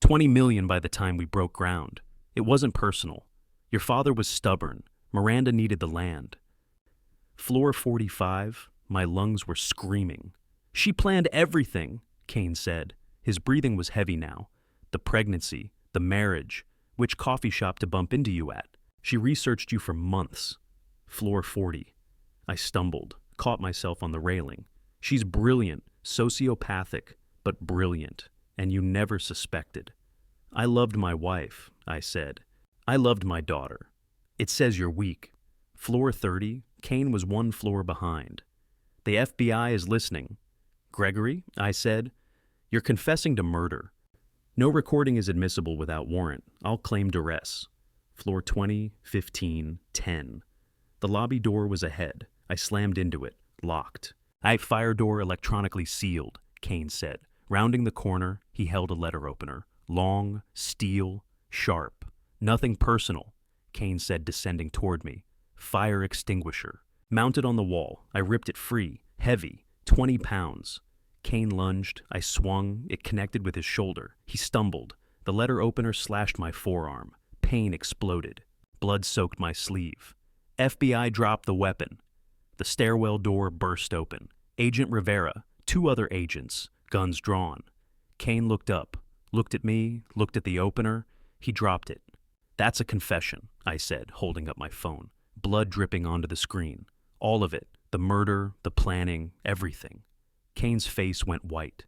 $20 million by the time we broke ground. It wasn't personal. Your father was stubborn. Miranda needed the land." Floor 45. My lungs were screaming. "She planned everything," Kane said. His breathing was heavy now. "The pregnancy, the marriage, which coffee shop to bump into you at. She researched you for months." Floor 40. I stumbled, caught myself on the railing. "She's brilliant, sociopathic, but brilliant, and you never suspected." "I loved my wife," I said. "I loved my daughter." "It says you're weak." Floor 30. Kane was 1 floor behind. "The FBI is listening." "Gregory," I said, "you're confessing to murder. No recording is admissible without warrant. I'll claim duress." Floor 20, 15, 10. The lobby door was ahead. I slammed into it, locked. "Fire door electronically sealed," Kane said. Rounding the corner, he held a letter opener. Long, steel, sharp. "Nothing personal," Kane said, descending toward me. "Fire extinguisher." Mounted on the wall, I ripped it free, heavy, 20 pounds. Kane lunged. I swung. It connected with his shoulder. He stumbled. The letter opener slashed my forearm. Pain exploded. Blood soaked my sleeve. FBI dropped the weapon. The stairwell door burst open. Agent Rivera, 2 other agents, guns drawn. Kane looked up, looked at me, looked at the opener. He dropped it. "That's a confession," I said, holding up my phone. Blood dripping onto the screen. All of it. The murder, the planning, everything. Kane's face went white.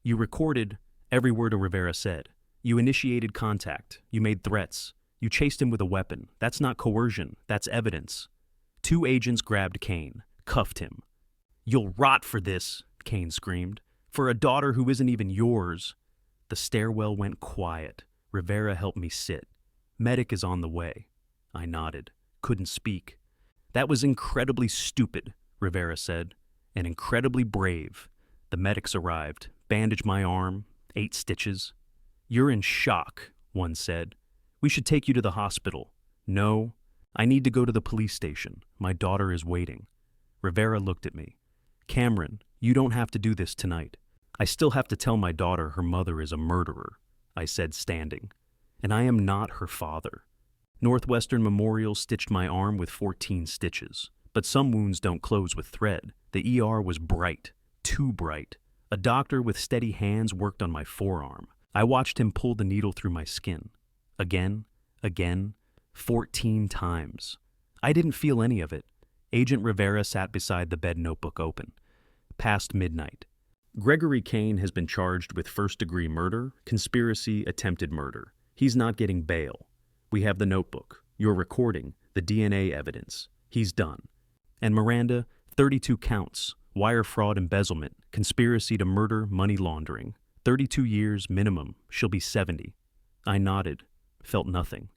"You recorded every word a Rivera said. You initiated contact. You made threats. You chased him with a weapon. That's not coercion. That's evidence." 2 agents grabbed Kane, cuffed him. "You'll rot for this," Kane screamed. "For a daughter who isn't even yours." The stairwell went quiet. Rivera helped me sit. Medic is on the way. I nodded. Couldn't speak. That was incredibly stupid, Rivera said, and incredibly brave. The medics arrived, bandaged my arm, 8 stitches. You're in shock, one said. We should take you to the hospital. No, I need to go to the police station. My daughter is waiting. Rivera looked at me. Cameron, you don't have to do this tonight. I still have to tell my daughter her mother is a murderer, I said, standing. And I am not her father. Northwestern Memorial stitched my arm with 14 stitches. But some wounds don't close with thread. The ER was bright, too bright. A doctor with steady hands worked on my forearm. I watched him pull the needle through my skin. Again, 14 times. I didn't feel any of it. Agent Rivera sat beside the bed, notebook open. Past midnight. Gregory Kane has been charged with first-degree murder, conspiracy, attempted murder. He's not getting bail. We have the notebook, your recording, the DNA evidence. He's done. And Miranda, 32 counts, wire fraud, embezzlement, conspiracy to murder, money laundering. 32 years minimum. She'll be 70. I nodded, felt nothing.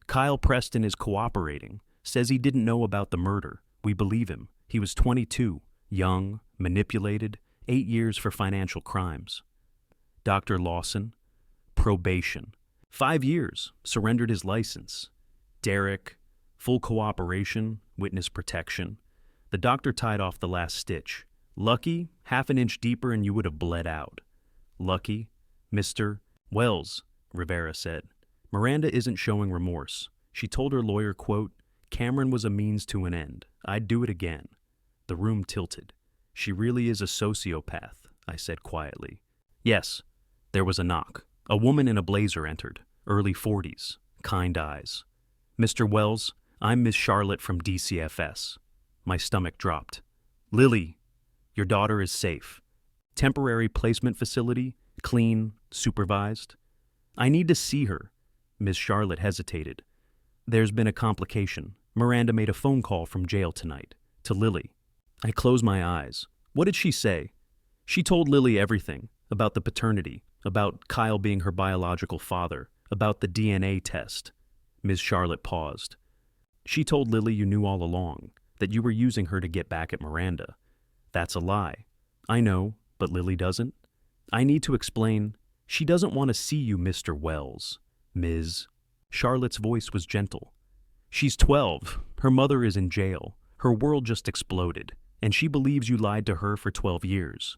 Kyle Preston is cooperating, says he didn't know about the murder. We believe him. He was 22, young, manipulated, 8 years for financial crimes. Dr. Lawson, probation. 5 years, surrendered his license. Derek, full cooperation, witness protection. The doctor tied off the last stitch. Lucky, half an inch deeper and you would have bled out. Lucky, Mr. Wells, Rivera said. Miranda isn't showing remorse. She told her lawyer, quote, Cameron was a means to an end. I'd do it again. The room tilted. She really is a sociopath, I said quietly. Yes. There was a knock. A woman in a blazer entered, early 40s, kind eyes. Mr. Wells, I'm Miss Charlotte from DCFS. My stomach dropped. Lily, your daughter is safe. Temporary placement facility, clean, supervised. I need to see her. Miss Charlotte hesitated. There's been a complication. Miranda made a phone call from jail tonight, to Lily. I closed my eyes. What did she say? She told Lily everything, about the paternity, about Kyle being her biological father, about the DNA test. Ms. Charlotte paused. She told Lily you knew all along, that you were using her to get back at Miranda. That's a lie. I know, but Lily doesn't. I need to explain. She doesn't want to see you, Mr. Wells. Ms. Charlotte's voice was gentle. She's 12. Her mother is in jail. Her world just exploded, and she believes you lied to her for 12 years.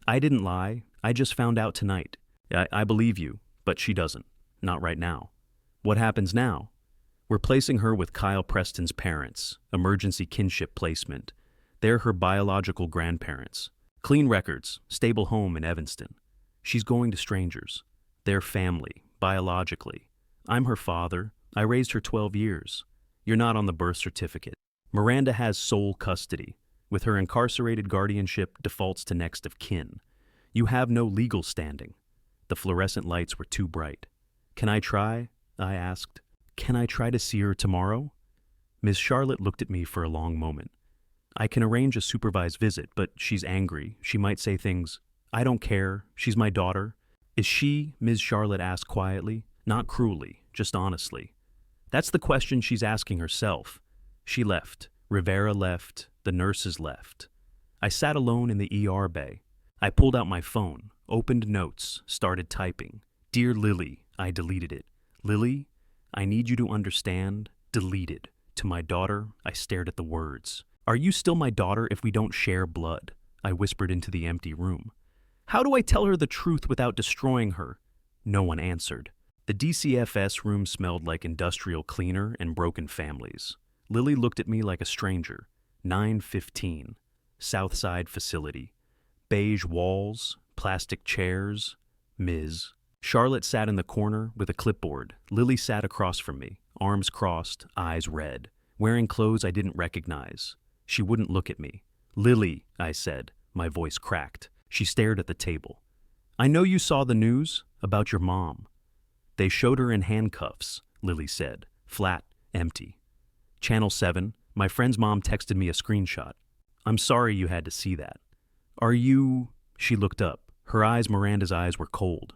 I didn't lie. I just found out tonight. I believe you, but she doesn't. Not right now. What happens now? We're placing her with Kyle Preston's parents, emergency kinship placement. They're her biological grandparents. Clean records, stable home in Evanston. She's going to strangers. They're family, biologically. I'm her father. I raised her 12 years. You're not on the birth certificate. Miranda has sole custody. With her incarcerated guardianship defaults to next of kin. You have no legal standing. The fluorescent lights were too bright. Can I try? I asked. Can I try to see her tomorrow? Miss Charlotte looked at me for a long moment. I can arrange a supervised visit, but she's angry. She might say things. I don't care. She's my daughter. Is she? Ms. Charlotte asked quietly. Not cruelly, just honestly. That's the question she's asking herself. She left. Rivera left. The nurses left. I sat alone in the ER bay. I pulled out my phone, opened notes, started typing. Dear Lily, I deleted it. Lily, I need you to understand. Deleted. To my daughter, I stared at the words. Are you still my daughter if we don't share blood? I whispered into the empty room. How do I tell her the truth without destroying her? No one answered. The DCFS room smelled like industrial cleaner and broken families. Lily looked at me like a stranger. 9:15. Southside facility. Beige walls, plastic chairs. Ms. Charlotte sat in the corner with a clipboard. Lily sat across from me, arms crossed, eyes red, wearing clothes I didn't recognize. She wouldn't look at me. Lily, I said. My voice cracked. She stared at the table. I know you saw the news about your mom. They showed her in handcuffs, Lily said. Flat, empty. Channel 7, my friend's mom texted me a screenshot. I'm sorry you had to see that. Are you... She looked up. Her eyes, Miranda's eyes, were cold.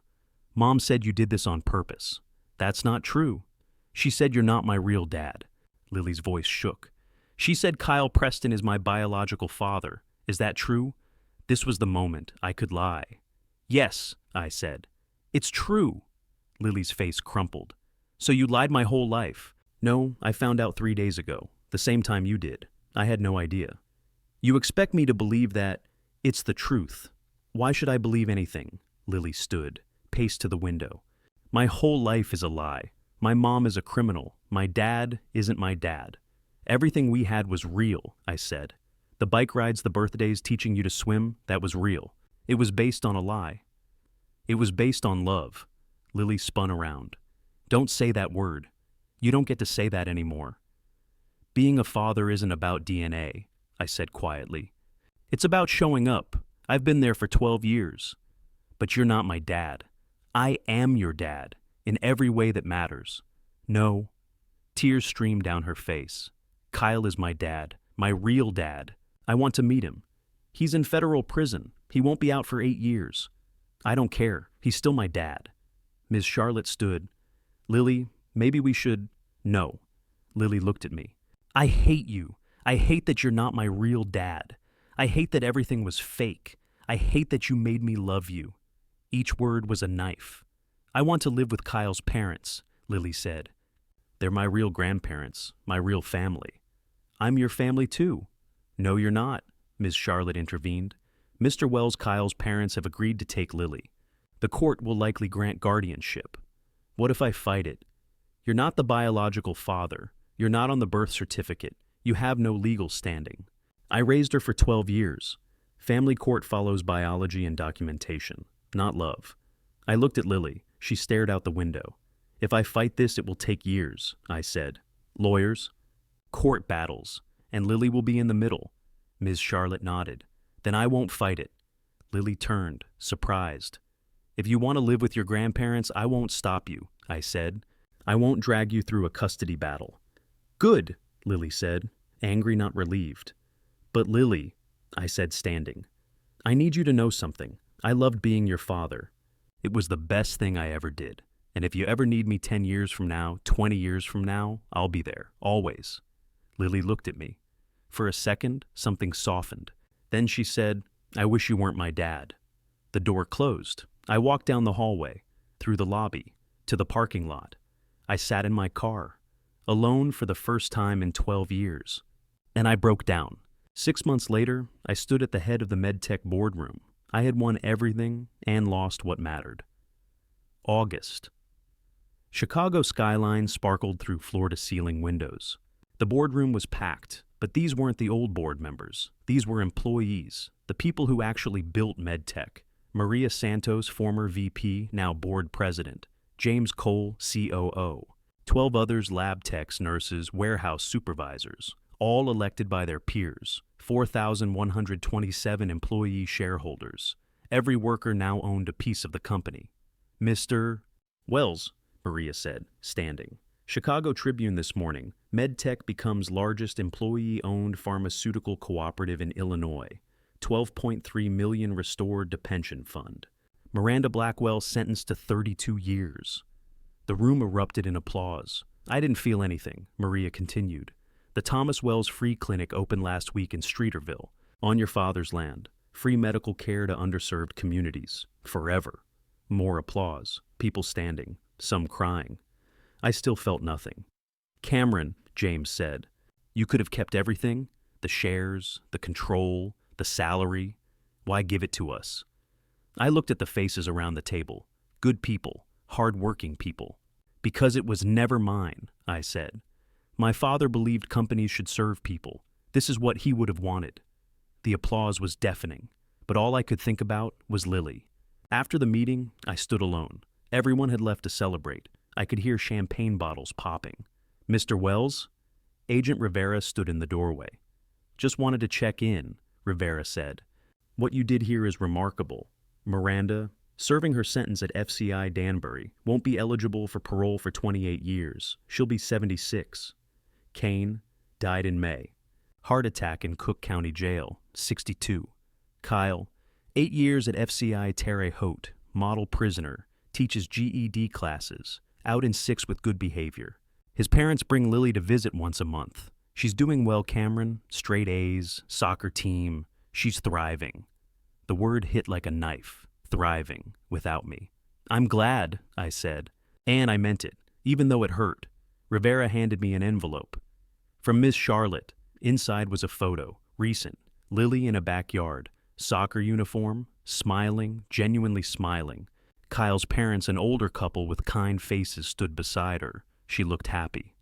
Mom said you did this on purpose. That's not true. She said you're not my real dad. Lily's voice shook. She said Kyle Preston is my biological father. Is that true? This was the moment I could lie. Yes, I said. It's true. Lily's face crumpled. So you lied my whole life? No, I found out 3 days ago, the same time you did. I had no idea. You expect me to believe that it's the truth. Why should I believe anything? Lily stood, paced to the window. My whole life is a lie. My mom is a criminal. My dad isn't my dad. Everything we had was real, I said. The bike rides, the birthdays, teaching you to swim, that was real. It was based on a lie. It was based on love. Lily spun around. Don't say that word. You don't get to say that anymore. Being a father isn't about DNA, I said quietly. It's about showing up. I've been there for 12 years. But you're not my dad. I am your dad, in every way that matters. No. Tears streamed down her face. Kyle is my dad, my real dad. I want to meet him. He's in federal prison. He won't be out for 8 years. I don't care. He's still my dad. Ms. Charlotte stood. Lily, maybe we should... No. Lily looked at me. I hate you. I hate that you're not my real dad. I hate that everything was fake. I hate that you made me love you. Each word was a knife. I want to live with Kyle's parents, Lily said. They're my real grandparents, my real family. I'm your family too. No, you're not, Ms. Charlotte intervened. Mr. Wells' Kyle's parents have agreed to take Lily. The court will likely grant guardianship. What if I fight it? You're not the biological father. You're not on the birth certificate. You have no legal standing. I raised her for 12 years. Family court follows biology and documentation, not love. I looked at Lily. She stared out the window. If I fight this, it will take years, I said. Lawyers? Court battles. And Lily will be in the middle. Ms. Charlotte nodded. Then I won't fight it. Lily turned, surprised. If you want to live with your grandparents, I won't stop you, I said. I won't drag you through a custody battle. Good, Lily said, angry, not relieved. But Lily, I said, standing, I need you to know something. I loved being your father. It was the best thing I ever did. And if you ever need me 10 years from now, 20 years from now, I'll be there, always. Lily looked at me. For a second, something softened. Then she said, I wish you weren't my dad. The door closed. I walked down the hallway, through the lobby, to the parking lot. I sat in my car, alone for the first time in 12 years. And I broke down. 6 months later, I stood at the head of the MedTech boardroom. I had won everything and lost what mattered. August. Chicago skyline sparkled through floor-to-ceiling windows. The boardroom was packed, but these weren't the old board members. These were employees, the people who actually built MedTech. Maria Santos, former VP, now board president. James Cole, COO. 12 others, lab techs, nurses, warehouse supervisors, all elected by their peers. 4,127 employee shareholders. Every worker now owned a piece of the company. Mr. Wells, Maria said, standing. Chicago Tribune this morning. MedTech becomes largest employee-owned pharmaceutical cooperative in Illinois. 12.3 million restored to pension fund. Miranda Blackwell sentenced to 32 years. The room erupted in applause. I didn't feel anything, Maria continued. The Thomas Wells Free Clinic opened last week in Streeterville, on your father's land. Free medical care to underserved communities. Forever. More applause. People standing. Some crying. I still felt nothing. Cameron, James said, you could have kept everything? The shares, the control, the salary. Why give it to us? I looked at the faces around the table. Good people, hard-working people. Because it was never mine, I said. My father believed companies should serve people. This is what he would have wanted. The applause was deafening, but all I could think about was Lily. After the meeting, I stood alone. Everyone had left to celebrate. I could hear champagne bottles popping. Mr. Wells? Agent Rivera stood in the doorway. Just wanted to check in, Rivera said. What you did here is remarkable. Miranda, serving her sentence at FCI Danbury, won't be eligible for parole for 28 years. She'll be 76. Kane died in May. Heart attack in Cook County Jail, 62. Kyle, 8 years at FCI Terre Haute, model prisoner, teaches GED classes, out in 6 with good behavior. His parents bring Lily to visit once a month. She's doing well, Cameron. Straight A's, soccer team. She's thriving. The word hit like a knife. Thriving, without me. I'm glad, I said. And I meant it, even though it hurt. Rivera handed me an envelope. From Ms. Charlotte. Inside was a photo, recent. Lily in a backyard. Soccer uniform, smiling, genuinely smiling. Kyle's parents, an older couple with kind faces, stood beside her. She looked happy.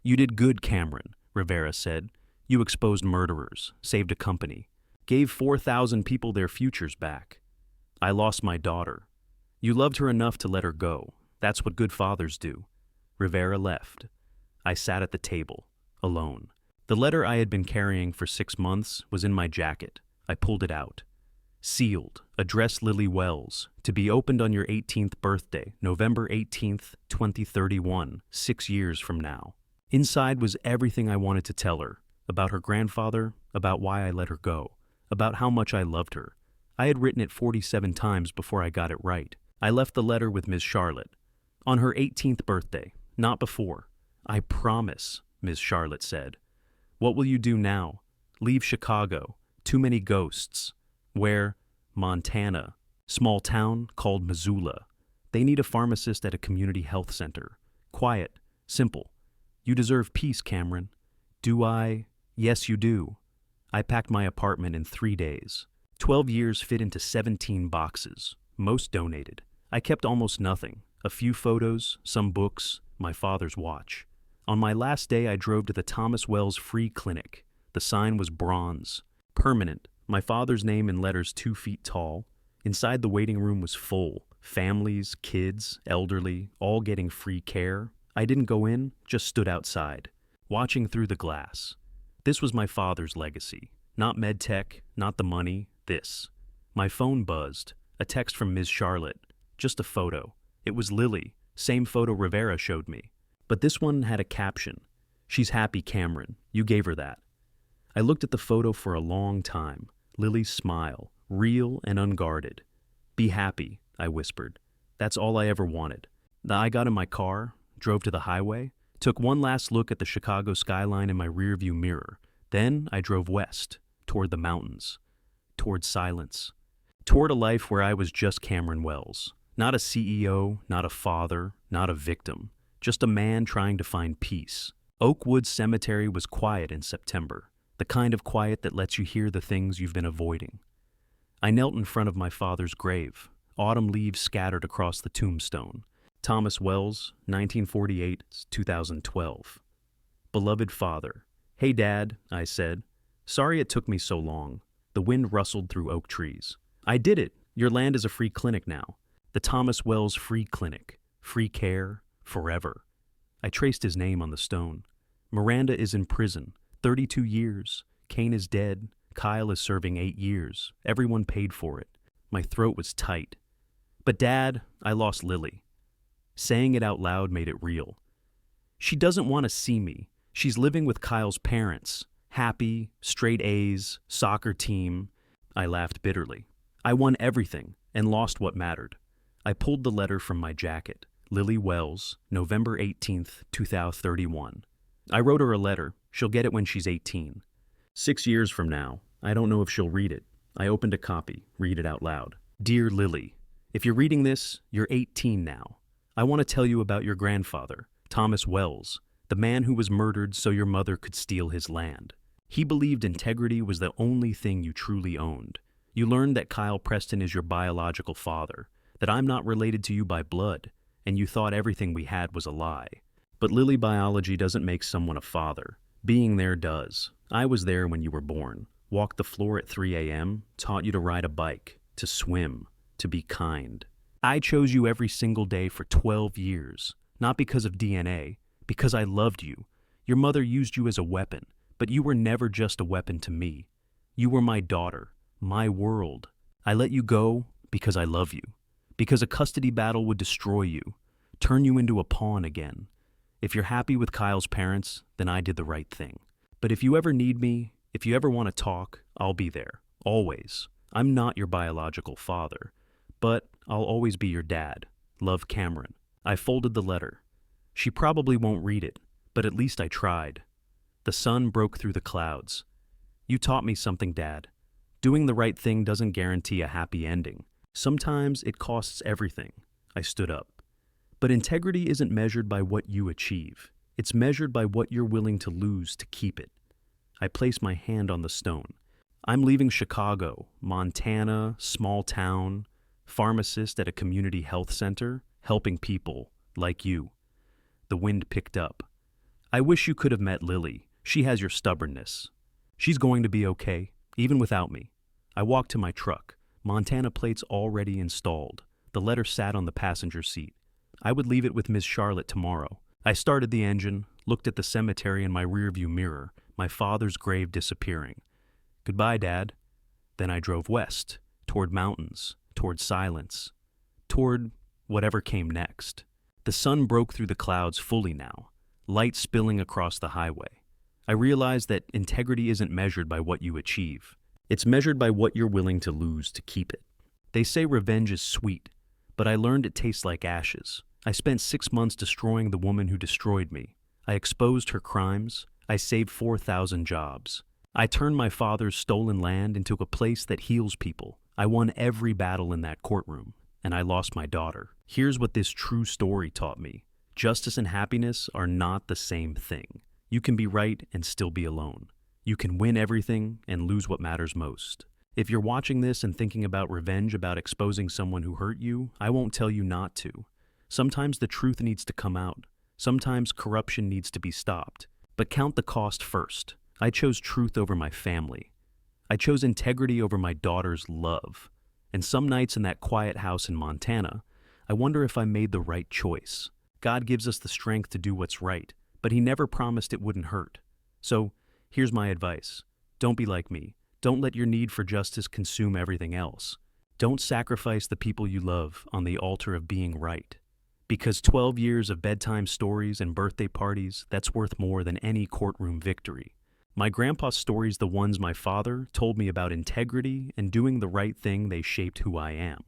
You did good, Cameron, Rivera said. You exposed murderers, saved a company, gave 4,000 people their futures back. I lost my daughter. You loved her enough to let her go. That's what good fathers do. Rivera left. I sat at the table, alone. The letter I had been carrying for 6 months was in my jacket. I pulled it out. Sealed, addressed Lily Wells, to be opened on your 18th birthday, November 18th, 2031, 6 years from now. Inside was everything I wanted to tell her, about her grandfather, about why I let her go, about how much I loved her. I had written it 47 times before I got it right. I left the letter with Ms. Charlotte. On her 18th birthday, not before. I promise, Ms. Charlotte said. What will you do now? Leave Chicago. Too many ghosts. Where? Montana. Small town called Missoula. They need a pharmacist at a community health center. Quiet. Simple. You deserve peace, Cameron. Do I? Yes, you do. I packed my apartment in 3 days. 12 years fit into 17 boxes. Most donated. I kept almost nothing. A few photos, some books, my father's watch. On my last day, I drove to the Thomas Wells Free Clinic. The sign was bronze. Permanent. My father's name in letters 2 feet tall. Inside the waiting room was full. Families, kids, elderly, all getting free care. I didn't go in, just stood outside, watching through the glass. This was my father's legacy. Not medtech, not the money, this. My phone buzzed. A text from Ms. Charlotte. Just a photo. It was Lily, same photo Rivera showed me. But this one had a caption. She's happy, Cameron. You gave her that. I looked at the photo for a long time. Lily's smile, real and unguarded. Be happy, I whispered. That's all I ever wanted. I got in my car, drove to the highway, took one last look at the Chicago skyline in my rearview mirror. Then I drove west, toward the mountains, toward silence, toward a life where I was just Cameron Wells. Not a CEO, not a father, not a victim. Just a man trying to find peace. Oakwood Cemetery was quiet in September. The kind of quiet that lets you hear the things you've been avoiding. I knelt in front of my father's grave. Autumn leaves scattered across the tombstone. Thomas Wells, 1948-2012. Beloved father. Hey, Dad, I said. Sorry it took me so long. The wind rustled through oak trees. I did it. Your land is a free clinic now. The Thomas Wells Free Clinic. Free care, forever. I traced his name on the stone. Miranda is in prison. 32 years. Kane is dead. Kyle is serving 8 years. Everyone paid for it. My throat was tight. But Dad, I lost Lily. Saying it out loud made it real. She doesn't want to see me. She's living with Kyle's parents. Happy, straight A's, soccer team. I laughed bitterly. I won everything and lost what mattered. I pulled the letter from my jacket. Lily Wells, November 18th, 2031. I wrote her a letter. She'll get it when she's 18. 6 years from now, I don't know if she'll read it. I opened a copy, read it out loud. Dear Lily, if you're reading this, you're 18 now. I want to tell you about your grandfather, Thomas Wells, the man who was murdered so your mother could steal his land. He believed integrity was the only thing you truly owned. You learned that Kyle Preston is your biological father, that I'm not related to you by blood, and you thought everything we had was a lie. But Lily biology doesn't make someone a father. Being there does. I was there when you were born. Walked the floor at 3 a.m., taught you to ride a bike, to swim, to be kind. I chose you every single day for 12 years, not because of DNA, because I loved you. Your mother used you as a weapon, but you were never just a weapon to me. You were my daughter, my world. I let you go because I love you, because a custody battle would destroy you, turn you into a pawn again. If you're happy with Kyle's parents, then I did the right thing. But if you ever need me, if you ever want to talk, I'll be there, always. I'm not your biological father, but I'll always be your dad. Love, Cameron. I folded the letter. She probably won't read it, but at least I tried. The sun broke through the clouds. You taught me something, Dad. Doing the right thing doesn't guarantee a happy ending. Sometimes it costs everything. I stood up. But integrity isn't measured by what you achieve. It's measured by what you're willing to lose to keep it. I placed my hand on the stone. I'm leaving Chicago, Montana, small town, pharmacist at a community health center, helping people like you. The wind picked up. I wish you could have met Lily. She has your stubbornness. She's going to be okay, even without me. I walked to my truck. Montana plates already installed. The letter sat on the passenger seat. I would leave it with Miss Charlotte tomorrow. I started the engine, looked at the cemetery in my rearview mirror, my father's grave disappearing. Goodbye, Dad. Then I drove west, toward mountains, toward silence, toward whatever came next. The sun broke through the clouds fully now, light spilling across the highway. I realized that integrity isn't measured by what you achieve. It's measured by what you're willing to lose to keep it. They say revenge is sweet, but I learned it tastes like ashes. I spent 6 months destroying the woman who destroyed me. I exposed her crimes. I saved 4,000 jobs. I turned my father's stolen land into a place that heals people. I won every battle in that courtroom, and I lost my daughter. Here's what this true story taught me. Justice and happiness are not the same thing. You can be right and still be alone. You can win everything and lose what matters most. If you're watching this and thinking about revenge, about exposing someone who hurt you, I won't tell you not to. Sometimes the truth needs to come out. Sometimes corruption needs to be stopped. But count the cost first. I chose truth over my family. I chose integrity over my daughter's love. And some nights in that quiet house in Montana, I wonder if I made the right choice. God gives us the strength to do what's right, but He never promised it wouldn't hurt. So, here's my advice. Don't be like me. Don't let your need for justice consume everything else. Don't sacrifice the people you love on the altar of being right. Because 12 years of bedtime stories and birthday parties, that's worth more than any courtroom victory. My grandpa's stories, the ones my father told me about integrity and doing the right thing, they shaped who I am.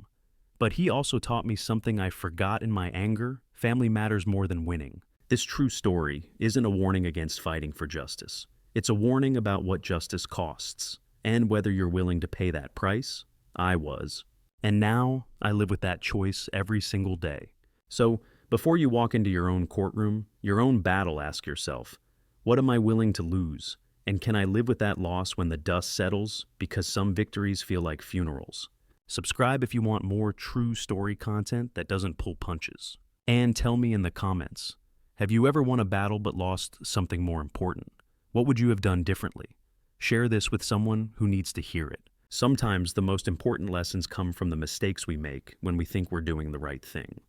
But he also taught me something I forgot in my anger. Family matters more than winning. This true story isn't a warning against fighting for justice. It's a warning about what justice costs, and whether you're willing to pay that price. I was. And now, I live with that choice every single day. So, before you walk into your own courtroom, your own battle, ask yourself, what am I willing to lose? And can I live with that loss when the dust settles? Because some victories feel like funerals. Subscribe if you want more true story content that doesn't pull punches. And tell me in the comments, have you ever won a battle but lost something more important? What would you have done differently? Share this with someone who needs to hear it. Sometimes the most important lessons come from the mistakes we make when we think we're doing the right thing.